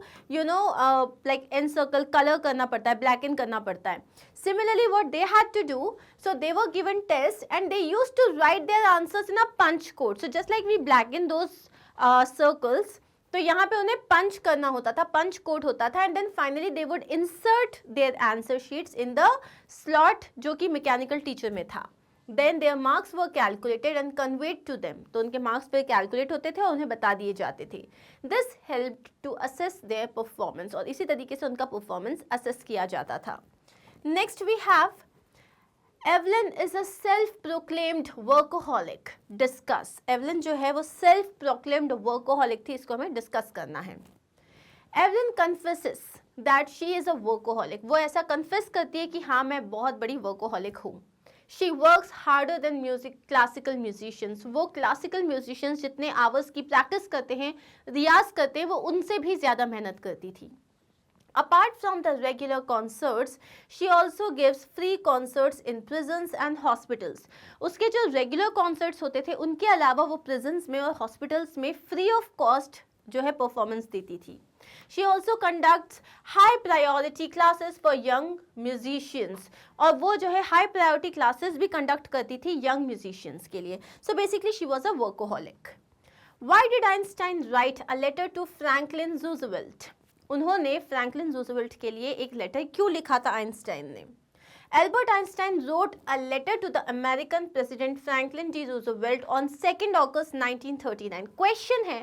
like encircle, color करना पड़ता है, blacken करना पड़ता है. Similarly what they had to do, so they were given tests and they used to write their answers in a punch code. So just like we blacken those circles, तो यहाँ पे उन्हें पंच करना होता था, पंच कोड होता था, and then finally they would insert their answer sheets in the slot जो कि मैकेनिकल टीचर में था. Then their marks were calculated and conveyed to them. तो उनके मार्क्स पे कैलकुलेट होते थे और उन्हें बता दिए जाते थे. This helped to assess their performance. और इसी तरीके से उनका परफॉर्मेंस असेस किया जाता था. Next we have Evelyn is a self proclaimed workaholic. Discuss. Evelyn जो है वो सेल्फ प्रोक्लेम्ड वर्कोहॉलिक थी, इसको हमें डिस्कस करना है. Evelyn confesses that she is a workaholic. वो ऐसा कन्फेस करती है कि हाँ मैं बहुत बड़ी वर्कोहॉलिक हूँ. She works harder than music classical musicians. वो क्लासिकल म्यूजिशियंस जितने आवर्स की प्रैक्टिस करते हैं, रियाज करते हैं, वो उनसे भी ज़्यादा मेहनत करती थी. Apart from the regular concerts, she also gives free concerts in prisons and hospitals. उसके जो regular concerts होते थे, उनके अलावा वो prisons में और hospitals में free of cost जो है performance देती थी. She also conducts high priority classes for young musicians. और वो जो है high priority classes भी conduct करती थी young musicians के लिए. So basically she was a workaholic. Why did Einstein write a letter to Franklin Roosevelt? उन्होंने फ्रैंकलिन रूजवेल्ट के लिए एक लेटर क्यों लिखा था आइंस्टाइन ने? Albert Einstein wrote a letter to the American president Franklin D Roosevelt on 2 अगस्त 1939. Question है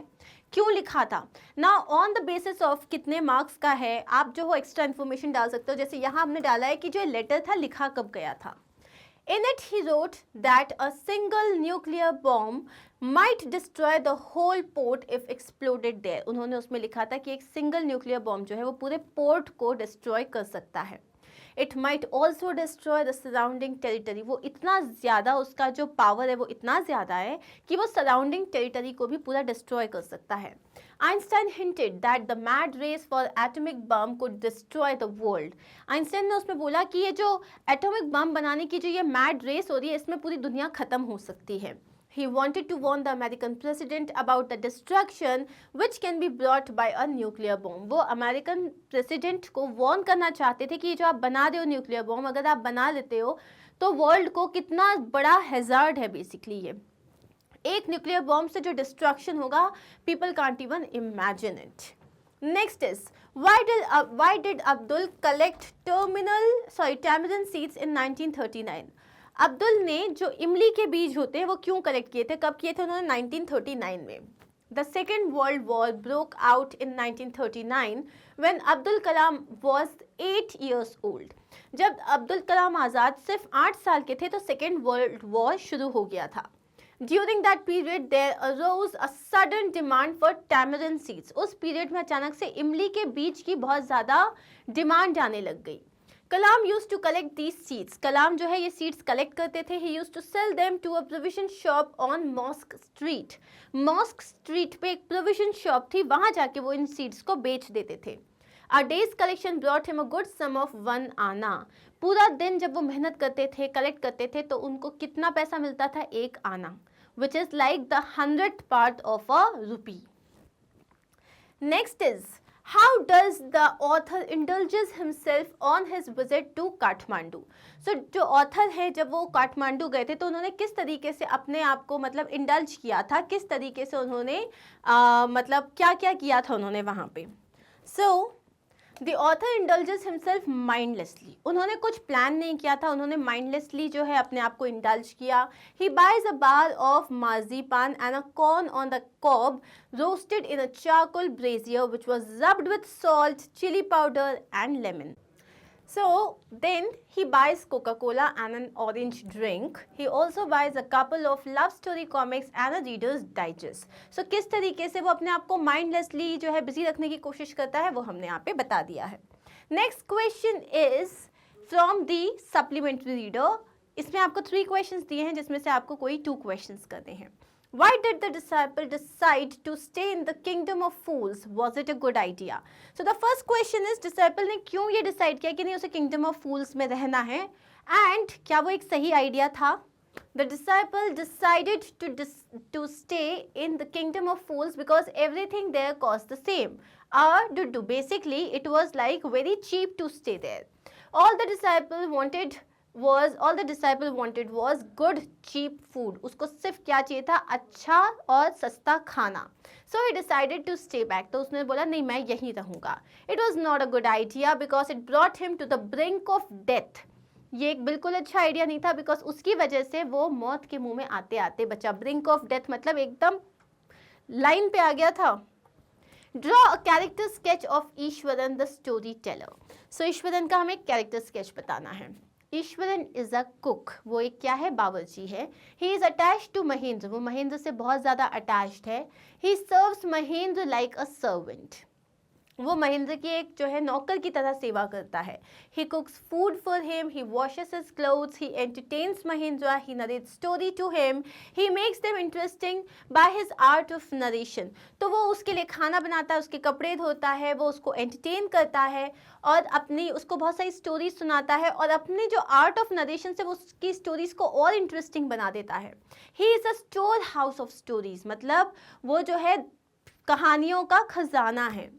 क्यों लिखा था ना, ऑन द बेसिस ऑफ कितने मार्क्स का है, आप जो हो एक्स्ट्रा इन्फॉर्मेशन डाल सकते हो. जैसे यहाँ हमने डाला है कि जो लेटर था लिखा कब गया था. In it he wrote that a single nuclear bomb might destroy the whole port if exploded there. उन्होंने उसमें लिखा था कि एक सिंगल न्यूक्लियर बॉम्ब जो है वो पूरे पोर्ट को डिस्ट्रॉय कर सकता है. It might also destroy the surrounding territory. वो इतना ज़्यादा, उसका जो पावर है वो इतना ज़्यादा है कि वो सराउंडिंग टेरिटरी को भी पूरा डिस्ट्रॉय कर सकता है. Einstein hinted that the mad race for atomic bomb could destroy the world. Einstein ने उसमें बोला कि ये जो एटॉमिक बम बनाने की जो ये मैड रेस हो रही है, इसमें पूरी दुनिया ख़त्म हो सकती है. He wanted to warn the American president about the destruction which can be brought by a nuclear bomb. वो अमेरिकन प्रेसिडेंट को वार्न करना चाहते थे कि जो आप बना रहे हो न्यूक्लियर बॉम्ब, अगर आप बना लेते हो तो वर्ल्ड को कितना बड़ा हैजार्ड है बेसिकली ये. एक न्यूक्लियर बॉम्ब से जो डिस्ट्रक्शन होगा, people can't even imagine it. Next is why did Abdul collect tamarind seeds in 1939. Abdul ने जो इमली के बीज होते हैं वो क्यों कलेक्ट किए थे, कब किए थे उन्होंने? 1939 में. The second world war broke out in 1939 when Abdul Kalam was 8 years old. जब अब्दुल कलाम आज़ाद सिर्फ 8 साल के थे तो सेकेंड वर्ल्ड वॉर शुरू हो गया था. During that period there arose a sudden demand for tamarind seeds. उस पीरियड में अचानक से इमली के बीज की बहुत ज़्यादा डिमांड आने लग गई. कलाम used to collect these seeds. कलाम जो है ये सीड्स कलेक्ट करते थे. He used to sell them to a provision shop on Mosque Street. Mosque Street पे एक provision shop थी, वहाँ जाके वो इन सीड्स को बेच देते थे. A day's collection brought him a good sum of 1 आना. पूरा दिन जब वो मेहनत करते थे, कलेक्ट करते थे, तो उनको कितना पैसा मिलता था? 1 आना, which is like the 100th part of a rupee. Next is, how does the author indulges himself on his visit to Kathmandu? So जो ऑथर है जब वो काठमांडू गए थे तो उन्होंने किस तरीके से अपने आप को मतलब इंडल्ज किया था, किस तरीके से उन्होंने मतलब क्या क्या किया था उन्होंने वहाँ पे. So The author indulges himself mindlessly. उन्होंने कुछ प्लान नहीं किया था, उन्होंने माइंडलेसली जो है अपने आप को इंडल्ज किया. He buys a bar of marzipan and a corn on the cob roasted in a charcoal brazier which was rubbed with salt, chili powder and lemon. So then he buys Coca-Cola and an orange drink. He also buys a couple of love story comics and a Reader's Digest. So किस तरीके से वो अपने आप को mindlessly जो है busy रखने की कोशिश करता है वो हमने यहाँ पे बता दिया है. Next question is from the supplementary reader. इसमें आपको 3 क्वेश्चंस दिए हैं जिसमें से आपको कोई 2 क्वेश्चंस करने हैं. Why did the disciple decide to stay in the kingdom of fools? Was it a good idea? So the first question is disciple ने क्यों ये decide किया कि नहीं उसे kingdom of fools में रहना है, and क्या वो एक सही idea था? The disciple decided to stay in the kingdom of fools because everything there cost the same. Basically it was like very cheap to stay there. All the disciple wanted was good cheap food. उसको सिर्फ क्या चाहिए था, अच्छा और सस्ता खाना. So he decided to stay back. तो उसने बोला नहीं मैं यहीं रहूँगा. It was not a good idea because it brought him to the brink of death. ये एक बिल्कुल अच्छा आइडिया नहीं था बिकॉज उसकी वजह से वो मौत के मुंह में आते आते बचा. ब्रिंक ऑफ डेथ मतलब एकदम लाइन पे आ गया था. Draw a character sketch of Eshwaran the story teller. So Eshwaran का हमें कैरेक्टर स्केच बताना है. Eshwaran is a cook. वो एक क्या है, बावर्ची है. He is attached to Mahendra. वो महेंद्र से बहुत ज़्यादा अटैच्ड है. He serves Mahendra like a servant. वो महेंद्र की एक जो है नौकर की तरह सेवा करता है. He cooks food for him, he washes his clothes, he entertains Mahendra, he narrates story to him, he makes them interesting by his art of narration. तो वो उसके लिए खाना बनाता है, उसके कपड़े धोता है, वो उसको एंटरटेन करता है और अपनी उसको बहुत सारी स्टोरीज सुनाता है और अपनी जो आर्ट ऑफ नरेशन से वो उसकी स्टोरीज को और इंटरेस्टिंग बना देता है. He is a store house of stories. मतलब वो जो है कहानियों का खजाना है.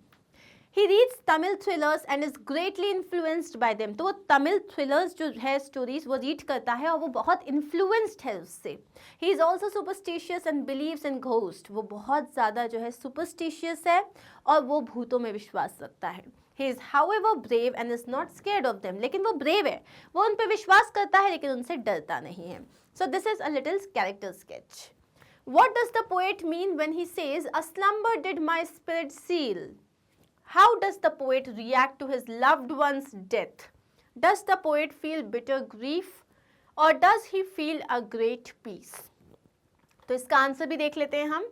He reads Tamil thrillers and is greatly influenced by them. तो वो तमिल thrillers जो है स्टोरीज वो रीड करता है और वो बहुत इन्फ्लुएंस्ड है उससे. He is also superstitious and believes in ghosts. वो बहुत ज़्यादा जो है superstitious है और वो भूतों में विश्वास रखता है. He is however brave and is not scared of them. लेकिन वो brave है, वो उन पे विश्वास करता है लेकिन उनसे डरता नहीं है. So this is a little character sketch. What does the poet mean when he says, "A slumber did my spirit seal"? How does the poet react to his loved one's death? Does the poet feel bitter grief or does he feel a great peace? तो इसका answer भी देख लेते हैं हम.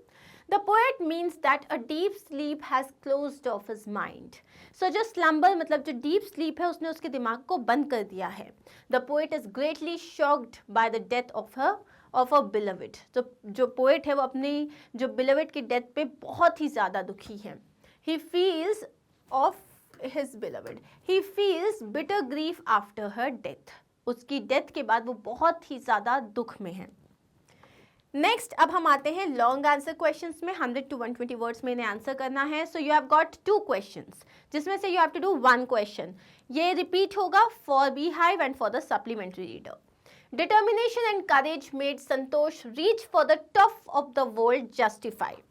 The poet means that a deep sleep has closed off his mind. So जो slumber मतलब जो deep sleep है उसने उसके दिमाग को बंद कर दिया है. The poet is greatly shocked by the death of a beloved. तो जो poet है वो अपनी जो beloved की death पे बहुत ही ज़्यादा दुखी है. He feels of his beloved. He feels bitter grief after her death. उसकी डेथ के बाद वो बहुत ही ज़्यादा दुख में है. नेक्स्ट अब हम आते हैं लॉन्ग आंसर क्वेश्चंस में. 100 to 120 वर्ड्स में इन्हें आंसर करना है. So you have got 2 questions जिसमें से you have to do 1 question. ये रिपीट होगा for Beehive and for the supplementary reader. Determination and courage made Santosh reach for the top of the world justified.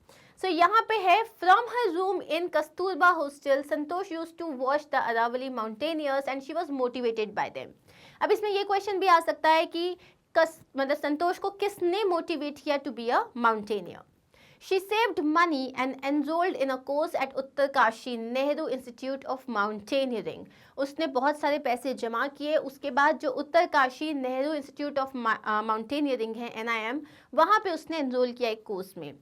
So यहाँ पे है from her room in Kasturba hostel, Santosh used to watch the Aravalli mountaineers and she was motivated by them. अब इसमें ये question भी आ सकता है कि मतलब संतोष को किसने मोटिवेट किया to be a mountaineer. She saved money and enrolled in a course at Uttarkashi Nehru institute of mountaineering. उसने बहुत सारे पैसे जमा किए. उसके बाद जो Uttarkashi Nehru institute of mountaineering है NIM, वहाँ पे उसने एनरोल किया एक कोर्स में.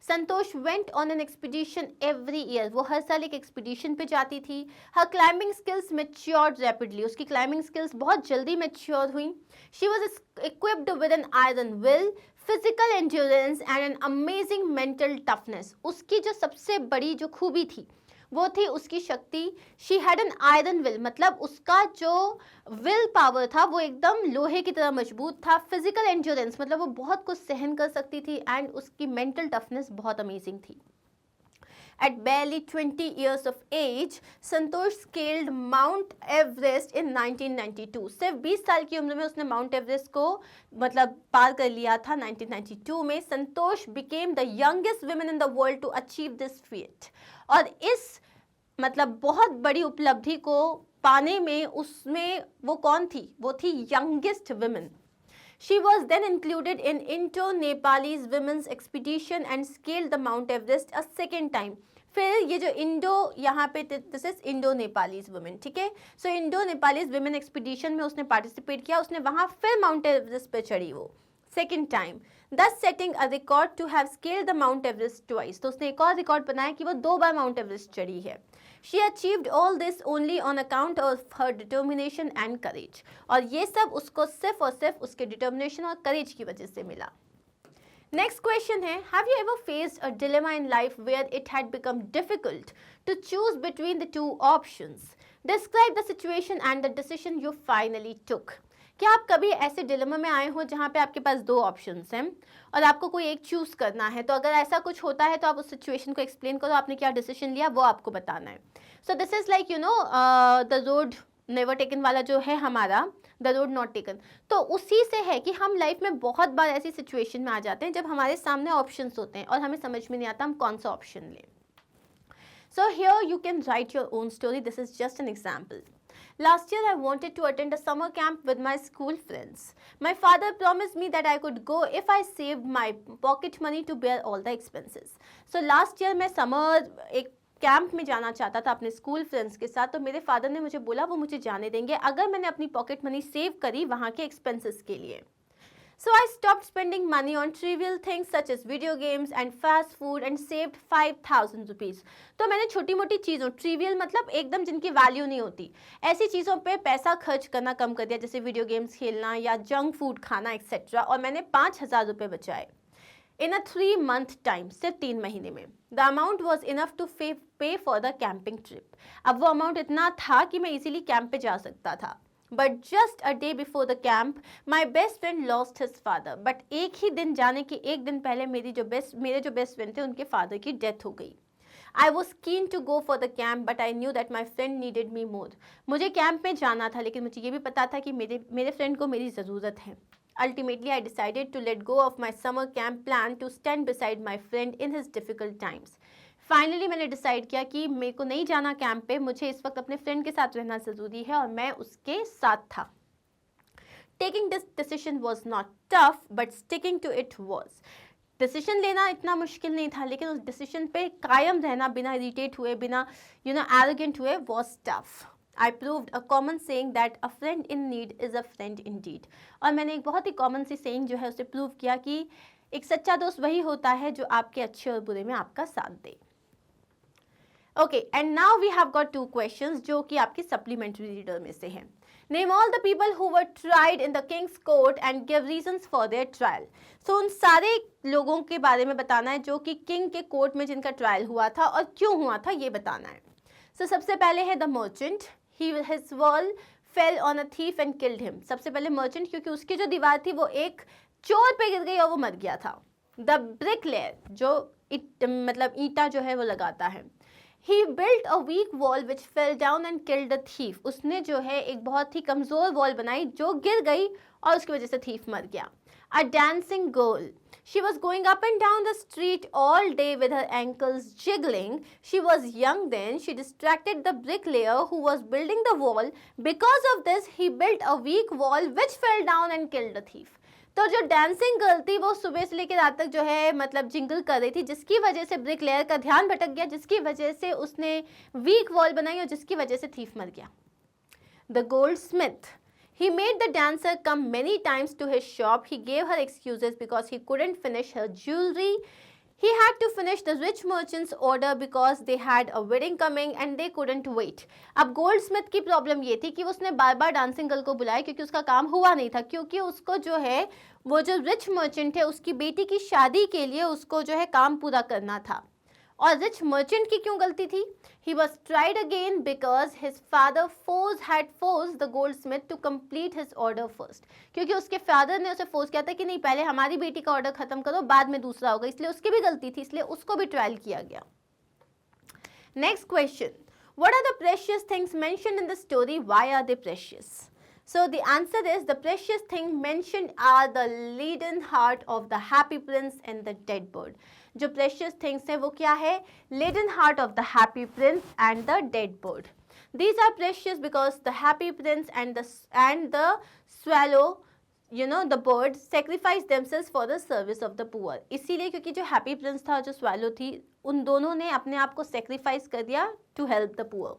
Santosh went on an expedition every year. वो हर साल एक एक्सपीडिशन पे जाती थी. Her climbing skills matured rapidly. उसकी क्लाइंबिंग स्किल्स बहुत जल्दी मैच्योर हुई. She was equipped with an iron will, physical endurance and an amazing mental toughness. उसकी जो सबसे बड़ी जो खूबी थी वो थी उसकी शक्ति. She had an iron will मतलब उसका जो विल पावर था वो एकदम लोहे की तरह मजबूत था. फिजिकल एंड्योरेंस मतलब वो बहुत कुछ सहन कर सकती थी एंड उसकी मेंटल टफनेस बहुत अमेजिंग थी. At barely 20 years of age, Santosh scaled Mount Everest in 1992. सिर्फ 20 साल की उम्र में उसने माउंट एवरेस्ट को मतलब पार कर लिया था 1992 में. संतोष became the youngest woman in the world to achieve this feat. और इस मतलब बहुत बड़ी उपलब्धि को पाने में उसमें वो कौन थी? वो थी youngest women. She was then included in Indo-Nepalese women's expedition and scaled the Mount Everest a second time. फिर ये जो इंडो यहाँ पे this is Indo Nepalese women, ठीक है. सो इंडो नेपालीज वुमेन एक्सपीडिशन में उसने पार्टिसिपेट किया. उसने वहाँ फिर माउंट एवरेस्ट पे चढ़ी वो second time, thus setting a record to have scaled the Mount Everest twice. तो उसने एक और रिकॉर्ड बनाया कि वो 2 बार माउंट एवरेस्ट चढ़ी है. She achieved all this only on account of her determination and courage. और ये सब उसको सिर्फ और सिर्फ उसके डिटर्मिनेशन और करेज की वजह से मिला. Next question है, have you ever faced a dilemma in life where it had become difficult to choose between the two options? Describe the situation and the decision you finally took. क्या आप कभी ऐसे डिलेमा में आए हो जहाँ पे आपके पास 2 ऑप्शंस हैं और आपको कोई एक चूज करना है? तो अगर ऐसा कुछ होता है तो आप उस सिचुएशन को एक्सप्लेन करो, आपने क्या डिसीजन लिया वो आपको बताना है. सो this is like you know the road never taken वाला जो है हमारा, द रोड नॉट टेकन. तो उसी से है कि हम लाइफ में बहुत बार ऐसी सिचुएशन में आ जाते हैं जब हमारे सामने ऑप्शंस होते हैं और हमें समझ में नहीं आता हम कौन सा ऑप्शन लें. So here you can write your own story. This is just an example. Last year I wanted to attend a summer camp with my school friends. My father promised me that I could go if I saved my pocket money to bear all the expenses. So last year मैं summer एक camp में जाना चाहता था अपने school friends के साथ. तो मेरे फादर ने मुझे बोला वो मुझे जाने देंगे अगर मैंने अपनी पॉकेट मनी सेव करी वहाँ के एक्सपेंसेस के लिए. So I stopped spending money on trivial things such as video games and fast food and saved 5,000 rupees. तो मैंने छोटी मोटी चीज़ों, ट्रिवियल मतलब एकदम जिनकी वैल्यू नहीं होती, ऐसी चीज़ों पे पैसा खर्च करना कम कर दिया, जैसे वीडियो गेम्स खेलना या जंक फूड खाना एक्सेट्रा. और मैंने 5,000 रुपये बचाए इन अ 3-month टाइम, सिर्फ 3 महीने में. The amount was enough to pay for the camping trip. अब वो अमाउंट इतना था कि मैं इजीली कैंप पे जा सकता था. But just a day before the camp, my best friend lost his father. But एक ही दिन जाने के एक दिन पहले मेरे जो बेस्ट फ्रेंड थे उनके फादर की डेथ हो गई. I was keen to go for the camp, but I knew that my friend needed me more. मुझे कैंप में जाना था लेकिन मुझे ये भी पता था कि मेरे फ्रेंड को मेरी ज़रूरत है. Ultimately, I decided to let go of my summer camp plan to stand beside my friend in his difficult times. Finally मैंने डिसाइड किया कि मेरे को नहीं जाना कैंप पे, मुझे इस वक्त अपने फ्रेंड के साथ रहना ज़रूरी है और मैं उसके साथ था. Taking this decision was not tough but sticking to it was. Decision लेना इतना मुश्किल नहीं था लेकिन उस डिसीजन पे कायम रहना बिना इरिटेट हुए, बिना एरोगेंट हुए was tough. I proved a common saying that a friend in need is a friend indeed. और मैंने एक बहुत ही कॉमन सी सेइंग जो है उसे प्रूव किया कि एक सच्चा दोस्त वही होता है जो आपके अच्छे और बुरे में आपका साथ दे. Okay, and now we have got 2 questions जो कि आपके supplementary reader में से हैं. Name all the people who were tried in the king's court and give reasons for their trial. So उन सारे लोगों के बारे में बताना है जो कि किंग के कोर्ट में जिनका ट्रायल हुआ था और क्यों हुआ था ये बताना है. So सबसे पहले है the merchant. His wall fell on a thief and killed him. सबसे पहले मर्चेंट क्योंकि उसकी जो दीवार थी वो एक चोर पे गिर गई और वो मर गया था. द ब्रिकलेयर जो मतलब ईंटा जो है वो लगाता है. He built a weak wall which fell down and killed the thief. उसने जो है एक बहुत ही कमज़ोर वॉल बनाई जो गिर गई और उसकी वजह से thief मर गया. A dancing girl. She was going up and down the street all day with her ankles jiggling. She was young then. She distracted the bricklayer who was building the wall. Because of this, he built a weak wall which fell down and killed the thief. तो जो dancing girl थी वो सुबह से लेकर रात तक जो है मतलब जिंगल कर रही थी जिसकी वजह से ब्रिक लेयर का ध्यान भटक गया, जिसकी वजह से उसने वीक वॉल बनाई और जिसकी वजह से थीफ मर गया. The gold Smith. He made the dancer come many times to his shop. He gave her excuses because he couldn't finish her jewelry. He had to finish the rich merchant's order because they had a wedding coming and they couldn't wait. अब gold Smith की problem ये थी कि उसने बार बार dancing girl को बुलाया क्योंकि उसका काम हुआ नहीं था, क्योंकि उसको जो है वो जो रिच मर्चेंट है उसकी बेटी की शादी के लिए उसको जो है काम पूरा करना था. और रिच मर्चेंट की क्यों गलती थी? He was tried again because his father had forced the goldsmith to complete his order first. क्योंकि उसके फादर ने उसे फोर्स किया था कि नहीं पहले हमारी बेटी का ऑर्डर खत्म करो बाद में दूसरा होगा, इसलिए उसकी भी गलती थी, इसलिए उसको भी ट्रायल किया गया. Next question. What are the precious things mentioned in the story? Why are they precious? So the answer is the precious thing mentioned are the leaden heart of the happy prince and the dead bird. जो precious things है वो क्या है? Leaden heart of the happy prince and the dead bird. These are precious because the happy prince and the swallow, the bird sacrificed themselves for the service of the poor. इसीलिए क्योंकि जो happy prince था जो swallow थी उन दोनों ने अपने आप को sacrifice कर दिया to help the poor.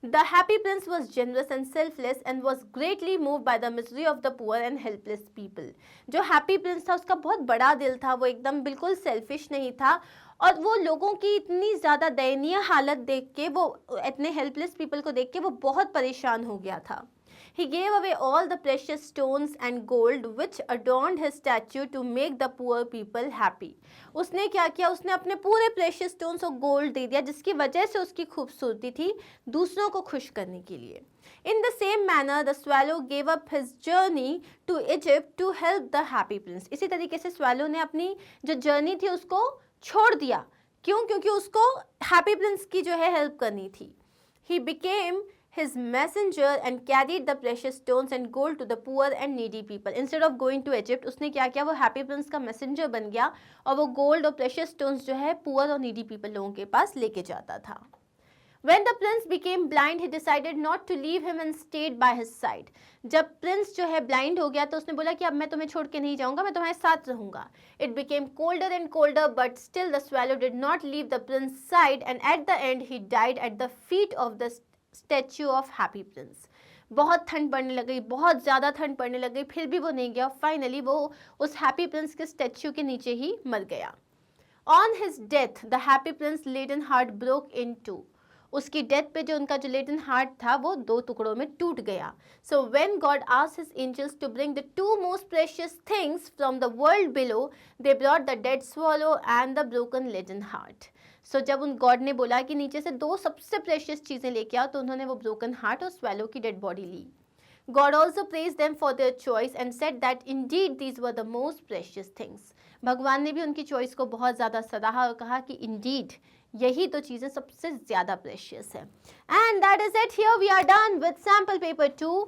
The happy prince was generous and selfless and was greatly moved by the misery of the poor and helpless people. जो happy prince था उसका बहुत बड़ा दिल था, वो एकदम बिल्कुल selfish नहीं था और वो लोगों की इतनी ज़्यादा दयनीय हालत देख के, वो इतने helpless people को देख के वो बहुत परेशान हो गया था. He gave away all the precious stones and gold which adorned his statue to make the poor people happy. उसने क्या किया, उसने अपने पूरे precious stones और gold दे दिया जिसकी वजह से उसकी खूबसूरती थी दूसरों को खुश करने के लिए. In the same manner, the swallow gave up his journey to Egypt to help the happy prince. इसी तरीके से swallow ने अपनी जो journey थी उसको छोड़ दिया. क्यों? क्योंकि उसको happy prince की जो है help करनी थी. He became his messenger and carried the precious stones and gold to the poor and needy people. Instead of going to Egypt, उसने क्या किया, वो happy prince का messenger बन गया और वो gold और precious stones जो है poor और needy people लोगों के पास लेके जाता था. When the prince became blind, he decided not to leave him and stayed by his side. जब prince जो है blind हो गया तो उसने बोला कि अब मैं तुम्हें छोड़ के नहीं जाऊंगा, मैं तुम्हारे साथ रहूंगा. It became colder and colder, but still the swallow did not leave the prince's side, and at the end he died at the feet of the statue of happy Prince. बहुत ठंड पड़ने लग गई, बहुत ज़्यादा ठंड पड़ने लग गई, फिर भी वो नहीं गया. फाइनली वो उस हैप्पी प्रिंस के स्टैच्यू के नीचे ही मर गया. On his death the happy prince leaden heart broke in two. उसकी डेथ पे जो उनका जो लेडन हार्ट था वो 2 टुकड़ों में टूट गया. So when God asked his angels to bring the 2 most precious things from the world below, they brought the dead swallow and the broken leaden heart. So जब उन गॉड ने बोला कि नीचे से 2 सबसे प्रेशियस चीज़ें लेके आओ, तो उन्होंने वो ब्रोकन हार्ट और स्वैलो की डेड बॉडी ली. God also praise them for their choice and said that indeed these were the most precious things. भगवान ने भी उनकी चॉइस को बहुत ज़्यादा सराहा और कहा कि इंडीड यही तो चीज़ें सबसे ज़्यादा प्रेशियस है. And that is it, here we are done with sample paper 2.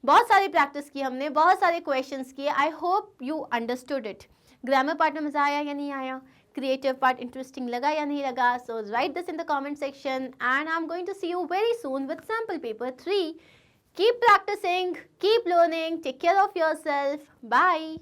बहुत सारी प्रैक्टिस की हमने, बहुत सारे क्वेश्चंस किए. I hope you understood it. Grammar part में मज़ा आया या नहीं आया? क्रिएटिव पार्ट इंटरेस्टिंग लगा या नहीं लगा? So write this in the comment section and I am going to see you very soon with sample paper 3. Keep practising, keep learning, take care of yourself. Bye.